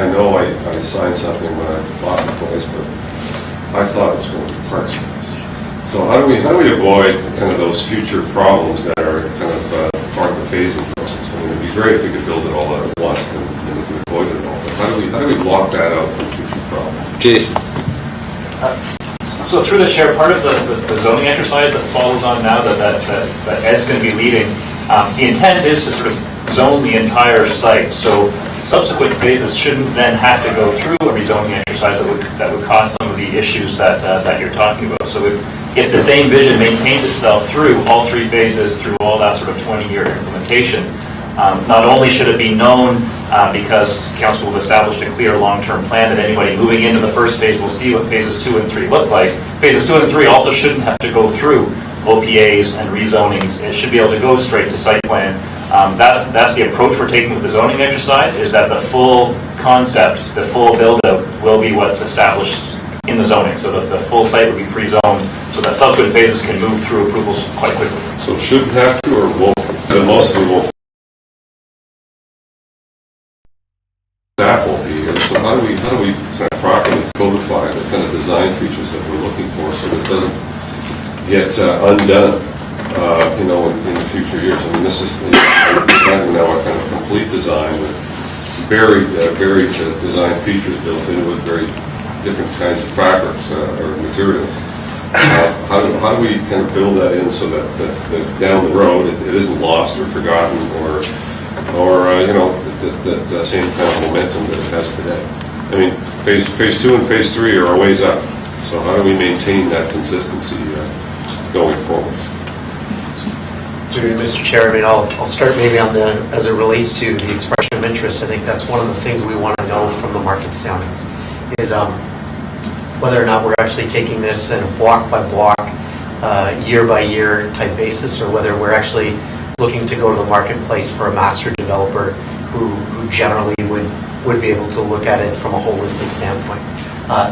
know I signed something when I bought the place, but I thought it was going to be park space. So how do we avoid kind of those future problems that are kind of part of the phasing process? I mean, it'd be great if we could build it all out at once and we could avoid it all. But how do we block that out from future problems? Jason. So through the chair, part of the zoning exercise that follows on now that Ed's going to be leading, the intent is to sort of zone the entire site. So subsequent phases shouldn't then have to go through a rezoning exercise that would cause some of the issues that you're talking about. So if the same vision maintains itself through all 3 phases, through all that sort of 20-year implementation, not only should it be known because council will establish a clear long-term plan that anybody moving into the first phase will see what phases 2 and 3 look like. Phases 2 and 3 also shouldn't have to go through OPAs and rezonings. It should be able to go straight to site plan. That's the approach we're taking with the zoning exercise, is that the full concept, the full build-out will be what's established in the zoning. So the full site will be pre-zoned so that subsequent phases can move through approvals quite quickly. So it shouldn't have to, or won't? But most of it won't. Staff won't be here. So how do we kind of properly codify the kind of design features that we're looking for so that it doesn't get undone, you know, in the future years? I mean, this is now a kind of complete design with varied design features built into it, very different kinds of fabrics or materials. How do we kind of build that in so that down the road it isn't lost or forgotten or you know, that same kind of momentum that it has today? I mean, phase 2 and phase 3 are a ways up. So how do we maintain that consistency going forward? Mr. Chair, I mean, I'll start maybe on as it relates to the expression of interest. I think that's one of the things we want to know from the market soundings is whether or not we're actually taking this in a block by block, year by year type basis, or whether we're actually looking to go to the marketplace for a master developer who generally would be able to look at it from a holistic standpoint.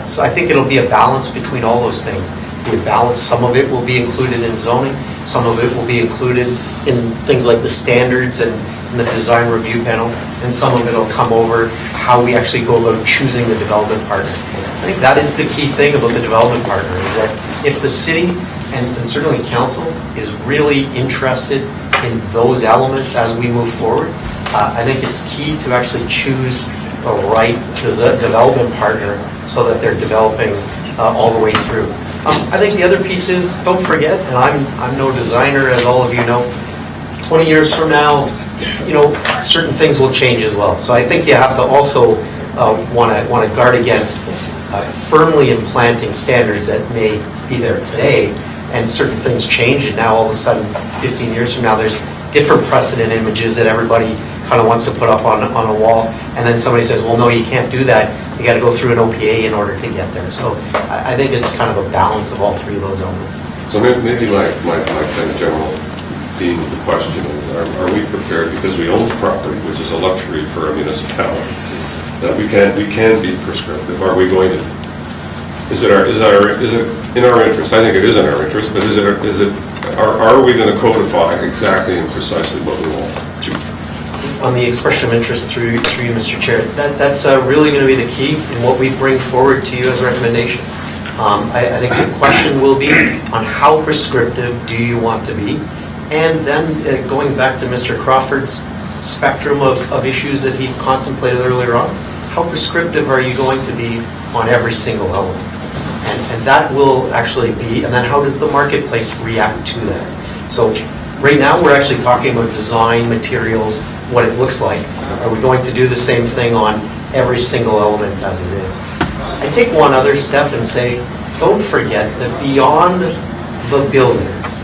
So I think it'll be a balance between all those things. We balance, some of it will be included in zoning, some of it will be included in things like the standards and the design review panel, and some of it will come over how we actually go about choosing the development partner. I think that is the key thing about the development partner, is that if the city and certainly council is really interested in those elements as we move forward, I think it's key to actually choose the right development partner so that they're developing all the way through. I think the other piece is, don't forget, and I'm no designer, as all of you know, 20 years from now, you know, certain things will change as well. So I think you have to also want to guard against firmly implanting standards that may be there today, and certain things change, and now all of a sudden, 15 years from now, there's different precedent images that everybody kind of wants to put up on a wall, and then somebody says, well, no, you can't do that. You got to go through an OPA in order to get there. So I think it's kind of a balance of all 3 of those elements. So maybe my kind of general theme of the question is, are we prepared, because we own the property, which is a luxury for a municipality, that we can be prescriptive? Are we going to? Is it in our interest? I think it is in our interest, but is it are we going to codify exactly and precisely what we want to? On the expression of interest through you, Mr. Chair, that's really going to be the key in what we bring forward to you as recommendations. I think the question will be on how prescriptive do you want to be? And then going back to Mr. Crawford's spectrum of issues that he contemplated earlier on, how prescriptive are you going to be on every single element? And that will actually be, and then how does the marketplace react to that? So right now, we're actually talking about design, materials, what it looks like. Are we going to do the same thing on every single element as it is? I take one other step and say, don't forget that beyond the buildings,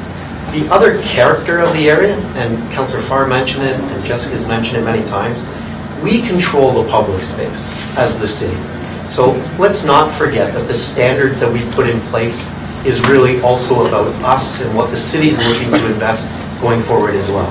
the other character of the area, and Councillor Farr mentioned it, and Jessica's mentioned it many times, we control the public space as the city. So let's not forget that the standards that we put in place is really also about us and what the city's looking to invest going forward as well.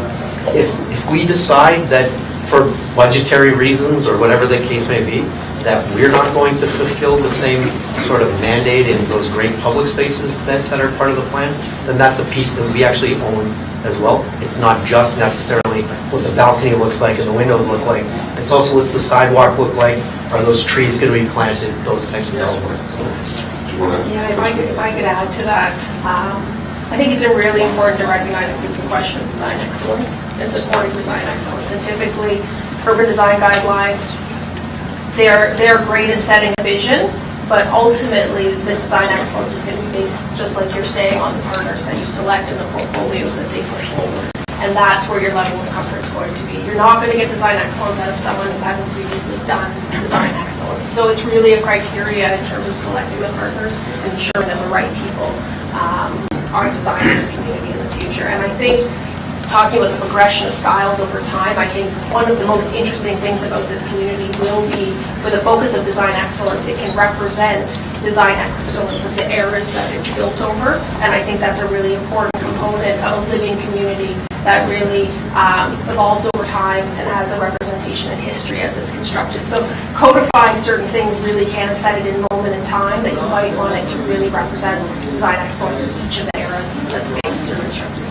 If we decide that for budgetary reasons or whatever the case may be, that we're not going to fulfill the same sort of mandate in those great public spaces that are part of the plan, then that's a piece that we actually own as well. It's not just necessarily what the balcony looks like and the windows look like. It's also what's the sidewalk look like, are those trees going to be planted, those types of elements as well. Yeah, if I could add to that, I think it's really important to recognize that this is a question of design excellence and supporting design excellence. And typically, urban design guidelines, they're great in setting a vision, but ultimately the design excellence is going to be based, just like you're saying, on the partners that you select and the portfolios that they put forward. And that's where your level of comfort is going to be. You're not going to get design excellence out of someone who hasn't previously done design excellence. So it's really a criteria in terms of selecting the partners and ensuring that the right people are designing this community in the future. And I think, talking about the progression of styles over time, I think one of the most interesting things about this community will be, for the focus of design excellence, it can represent design excellence of the eras that it's built over. And I think that's a really important component of a living community that really evolves over time and has a representation in history as it's constructed. So codifying certain things really can set it in a moment in time that you might want it to really represent design excellence of each of the eras that the bases are constructed.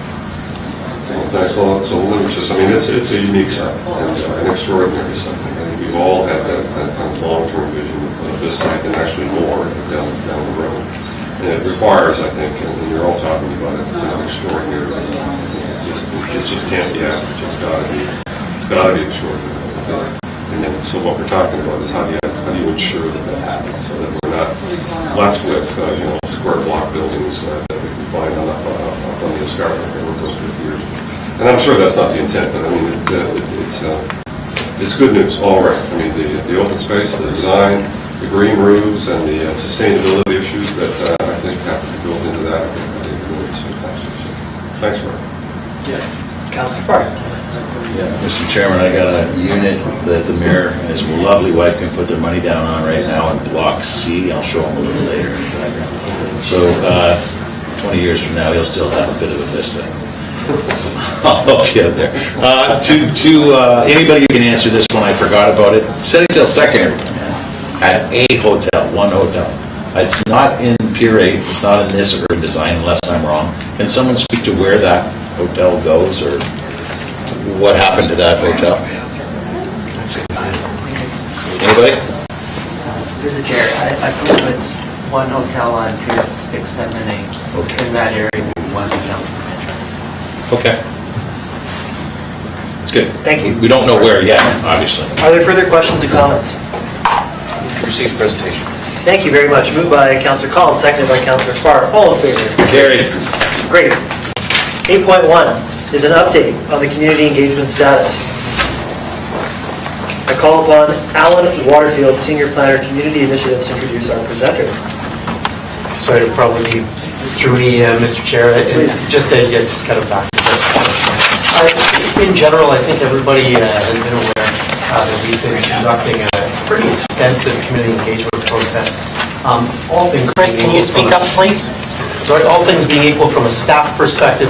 Thanks. So let me just, I mean, it's a unique site and an extraordinary site. I think we've all had that kind of long-term vision of this site and actually more down the road. And it requires, I think, and you're all talking about it, extraordinary design. It just can't be average. It's got to be extraordinary. And then, so what we're talking about is how do you ensure that happens, so that we're not left with square block buildings that we can find up on the escarpment over those 50 years. And I'm sure that's not the intent, but I mean it's good news all around. I mean the open space, the design, the green roofs, and the sustainability issues that I think have to be built into that. I think really is fantastic. So, thanks, Mark. Yeah, Councillor Farr. Yeah, Mr. Chairman, I got a unit that the mayor and his lovely wife can put their money down on right now in Block C. I'll show him a little later. So 20 years from now, he'll still have a bit of a vista. I'll help you out there. Anybody who can answer this one, I forgot about it. Setting sail secondary at a hotel, one hotel. It's not in Pier 8, it's not in this urban design unless I'm wrong. Can someone speak to where that hotel goes or what happened to that hotel? Anybody? Through the chair, I believe it's one hotel on Piers 6, 7, and 8. Okay. In that area, one hotel. Okay. It's good. Thank you. We don't know where yet, obviously. Are there further questions or comments? Received presentation. Thank you very much. Moved by Councillor Collins, seconded by Councillor Farr. All in favor? Carried. Great. 8.1 is an update on the community engagement status. I call upon Alan Waterfield, Senior Planner, Community Initiatives, to introduce our presenter. Sorry to probably be through me, Mr. Chair. Just kind of back to this. In general, I think everybody has been aware that we've been conducting a pretty extensive community engagement process. All things. Chris, can you speak up, please? Sorry, all things being equal from a staff perspective,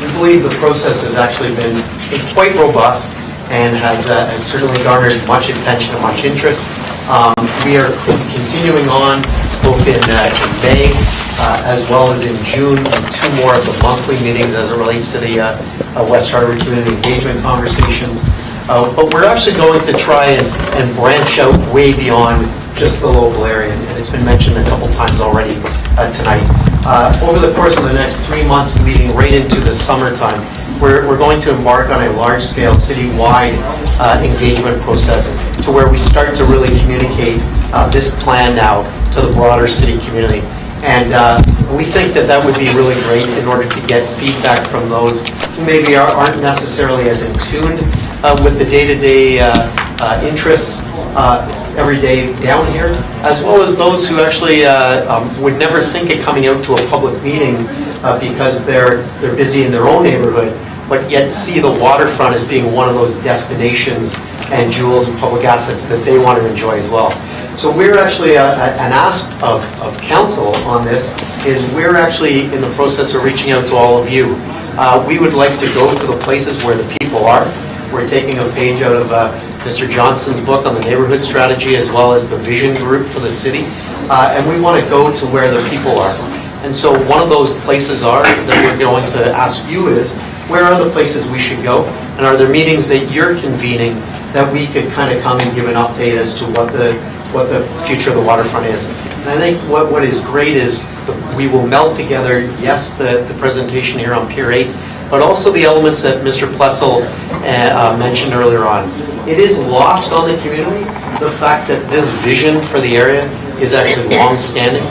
we believe the process has actually been quite robust and has certainly garnered much attention and much interest. We are continuing on both in May as well as in June, and 2 more of the monthly meetings as it relates to the West Harbour Community Engagement Conversations. But we're actually going to try and branch out way beyond just the local area, and it's been mentioned a couple times already tonight. Over the course of the next 3 months, leading right into the summertime, we're going to embark on a large-scale citywide engagement process to where we start to really communicate this plan now to the broader city community. And we think that that would be really great in order to get feedback from those who maybe aren't necessarily as in tune with the day-to-day interests every day down here, as well as those who actually would never think of coming out to a public meeting because they're busy in their own neighborhood, but yet see the waterfront as being one of those destinations and jewels and public assets that they want to enjoy as well. So we're actually, an ask of council on this is we're actually in the process of reaching out to all of you. We would like to go to the places where the people are. We're taking a page out of Mr. Johnson's book on the neighborhood strategy as well as the vision group for the city. And we want to go to where the people are. And so one of those places that we're going to ask you is, where are the places we should go? And are there meetings that you're convening that we could kind of come and give an update as to what the future of the waterfront is? And I think what is great is we will meld together, yes, the presentation here on Pier 8, but also the elements that Mr. Plessel mentioned earlier on. It is lost on the community, the fact that this vision for the area is actually long-standing,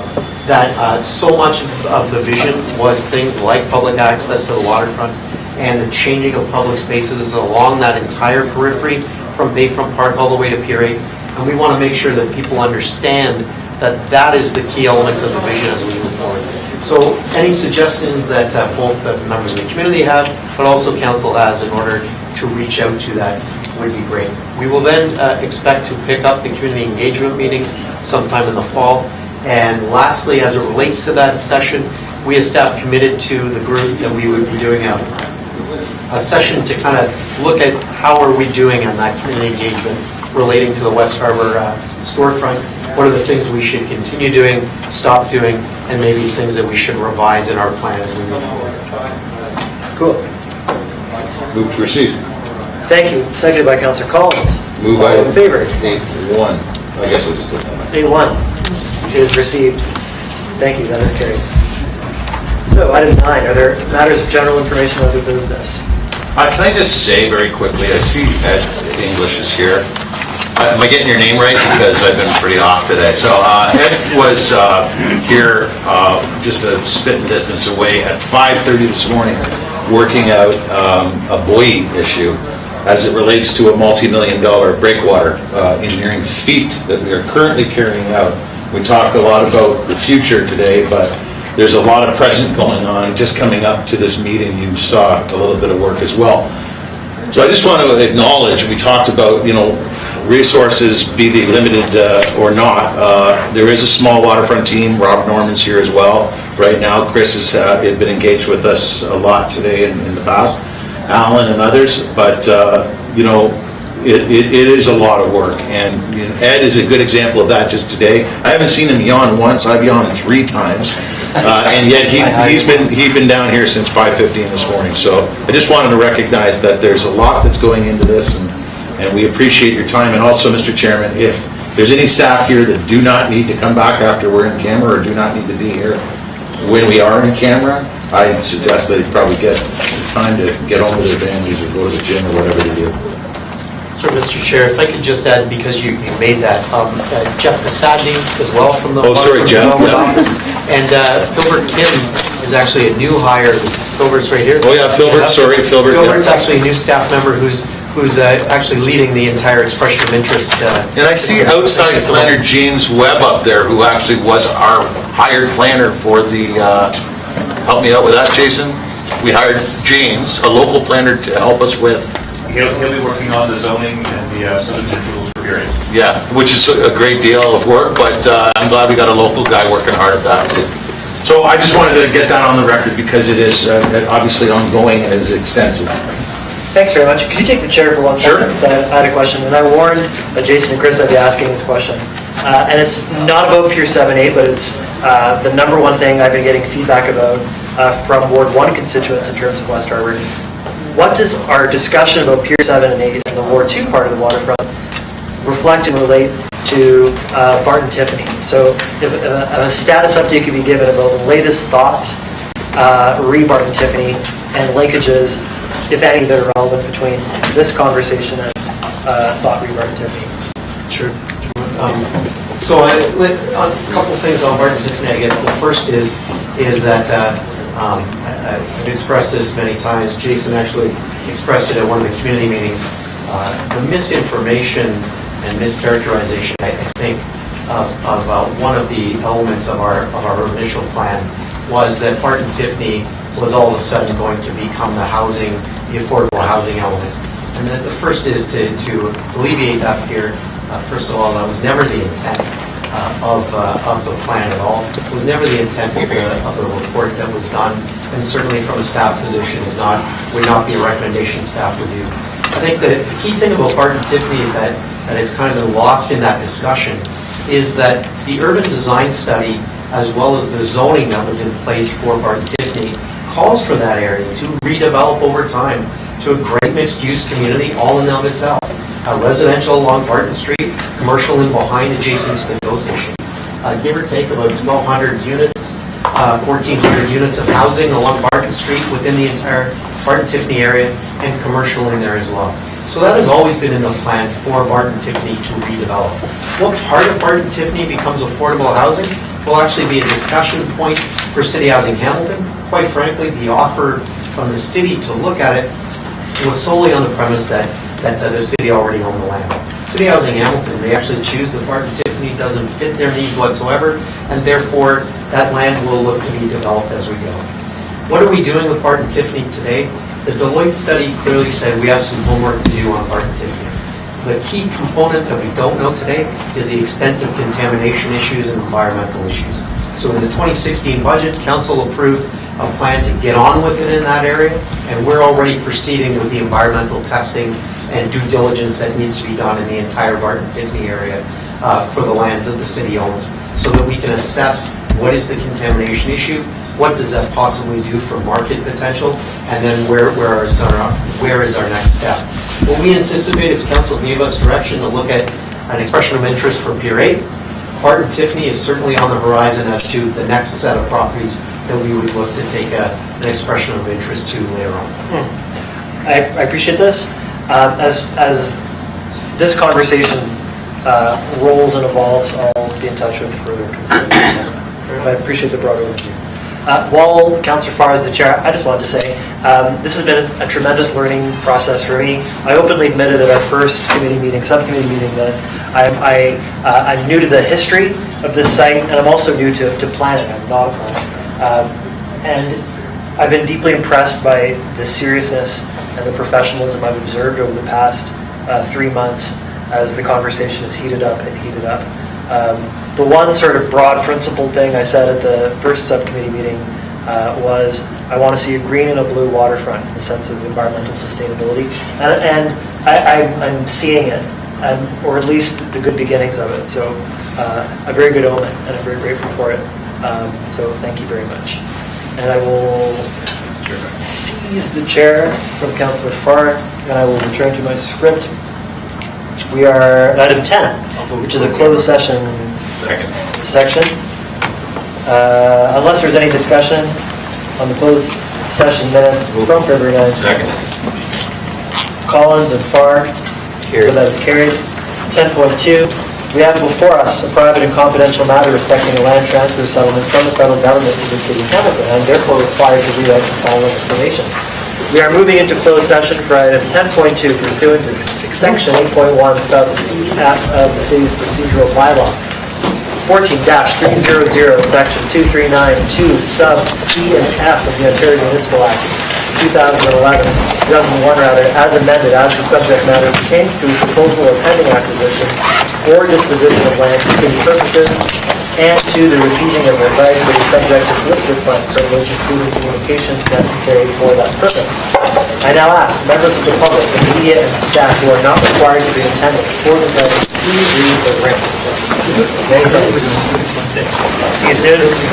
that so much of the vision was things like public access to the waterfront and the changing of public spaces along that entire periphery from Bayfront Park all the way to Pier 8. And we want to make sure that people understand that that is the key element of the vision as we move forward. So any suggestions that both the members of the community have, but also council has in order to reach out to that would be great. We will then expect to pick up the community engagement meetings sometime in the fall. And lastly, as it relates to that session, we as staff committed to the group that we would be doing a session to kind of look at how are we doing on that community engagement relating to the West Harbour storefront. What are the things we should continue doing, stop doing, and maybe things that we should revise in our plan as we move forward. Cool. Move to receive. Thank you. Seconded by Councillor Collins. Move All item in favor? 8-1. I guess I just did that. 8-1 is received. Thank you, that is carried. So, item 9, are there matters of general information under business? Can I just say very quickly, I see Ed English is here. Am I getting your name right? Because I've been pretty off today. So Ed was here just a spitting distance away at 5:30 this morning, working out a buoy issue as it relates to a multi-million-dollar breakwater engineering feat that we are currently carrying out. We talk a lot about the future today, but there's a lot of present going on. Just coming up to this meeting, you saw a little bit of work as well. So I just want to acknowledge, we talked about, resources, be they limited or not. There is a small waterfront team. Rob Norman's here as well. Right now, Chris has been engaged with us a lot today and in the past, Alan and others, but it is a lot of work, and Ed is a good example of that just today. I haven't seen him yawn once. I've yawned 3 times, and yet he's been down here since 5:15 this morning. So I just wanted to recognize that there's a lot that's going into this, and we appreciate your time. And also, Mr. Chairman, if there's any staff here that do not need to come back after we're in camera or do not need to be here when we are in camera, I suggest they probably get time to get home with their families or go to the gym or whatever they do. So, Mr. Chair, if I could just add, because you made that, Jeff Pasadney as well from the Jeff. Development Yeah. Office. And Philbert Kim is actually a new hire. Philbert's right here. Oh, yeah, Philbert, sorry, Philbert. Philbert's actually a new staff member who's actually leading the entire expression of interest. And I see outside planner James Webb up there, who actually was our hired planner for the, help me out with that, Jason? We hired James, a local planner, to help us with. He'll be working on the zoning and the subdivision rules for hearing. Yeah, which is a great deal of work, but I'm glad we got a local guy working hard at that. So I just wanted to get that on the record because it is obviously ongoing and is extensive. Thanks very much. Could you take the chair for 1 second? Sure. Because I had a question, and I warned Jason and Chris I'd be asking this question. And it's not about Pier 7A, but it's the number one thing I've been getting feedback about from Ward 1 constituents in terms of West Harbour. What does our discussion about Pier 7 and 8 and the Ward 2 part of the waterfront reflect and relate to Barton Tiffany? So if a status update could be given about the latest thoughts re Barton Tiffany and linkages, if any, that are relevant between this conversation and thought re Barton Tiffany. Sure. So a couple things on Barton Tiffany, I guess. The first is that I've expressed this many times. Jason actually expressed it at one of the community meetings. The misinformation and mischaracterization, I think, of one of the elements of our initial plan was that Barton Tiffany was all of a sudden going to become the affordable housing element. And the first is to alleviate that fear. First of all, that was never the intent of the plan at all. It was never the intent of the report that was done, and certainly from a staff position would not be a recommendation staff would do. I think that the key thing about Barton Tiffany that is kind of lost in that discussion is that the urban design study, as well as the zoning that was in place for Barton Tiffany, calls for that area to redevelop over time to a great mixed-use community all in and of itself. Residential along Barton Street, commercial in behind adjacent to the GO station. Give or take about 1,200 units, 1,400 units of housing along Barton Street within the entire Barton Tiffany area, and commercial in there as well. So that has always been in the plan for Barton Tiffany to redevelop. What part of Barton Tiffany becomes affordable housing will actually be a discussion point for City Housing Hamilton. Quite frankly, the offer from the city to look at it was solely on the premise that the city already owned the land. City Housing Hamilton, they actually choose that Barton Tiffany doesn't fit their needs whatsoever, and therefore that land will look to be developed as we go. What are we doing with Barton Tiffany today? The Deloitte study clearly said we have some homework to do on Barton Tiffany. The key component that we don't know today is the extent of contamination issues and environmental issues. So in the 2016 budget, Council approved a plan to get on with it in that area, and we're already proceeding with the environmental testing and due diligence that needs to be done in the entire Barton Tiffany area for the lands that the city owns, so that we can assess what is the contamination issue, what does that possibly do for market potential, and then where is our next step. What we anticipate is Council gave us direction to look at an expression of interest for Pier 8. Barton Tiffany is certainly on the horizon as to the next set of properties that we would look to take an expression of interest to later on. I appreciate this. As this conversation rolls and evolves, I'll be in touch with further considerations. I appreciate the broad overview. While Councillor Farr is the chair, I just wanted to say this has been a tremendous learning process for me. I openly admitted at our first subcommittee meeting, that I'm new to the history of this site, and I'm also new to planning. I'm not a planner. And I've been deeply impressed by the seriousness and the professionalism I've observed over the past 3 months as the conversation has heated up and heated up. The one sort of broad principle thing I said at the first subcommittee meeting was I want to see a green and a blue waterfront in the sense of environmental sustainability. And I'm seeing it, or at least the good beginnings of it. So a very good omen, and I'm very grateful for it. So thank you very much. And I will seize the chair from Councillor Farr, and I will return to my script. We are at item 10, which is a closed session section. Unless there's any discussion on the closed session minutes from February 9th. Second. Collins and Farr. So that is carried. 10.2. We have before us a private and confidential matter respecting a land transfer settlement from the federal government to the city of Hamilton, and therefore required to read out the following information. We are moving into closed session for item 10.2 pursuant to section 8.1 sub C F of the city's procedural bylaw. 14-300 section 2392 sub C and F of the Ontario Municipal Act 2001 as amended, as the subject matter pertains to a proposal or pending acquisition or disposition of land for city purposes, and to the receiving of advice that is subject to solicitor plan privilege, including communications necessary for that purpose. I now ask members of the public, the media, and staff who are not required to be in attendance for this item, please read the rant. Many thanks. See you soon.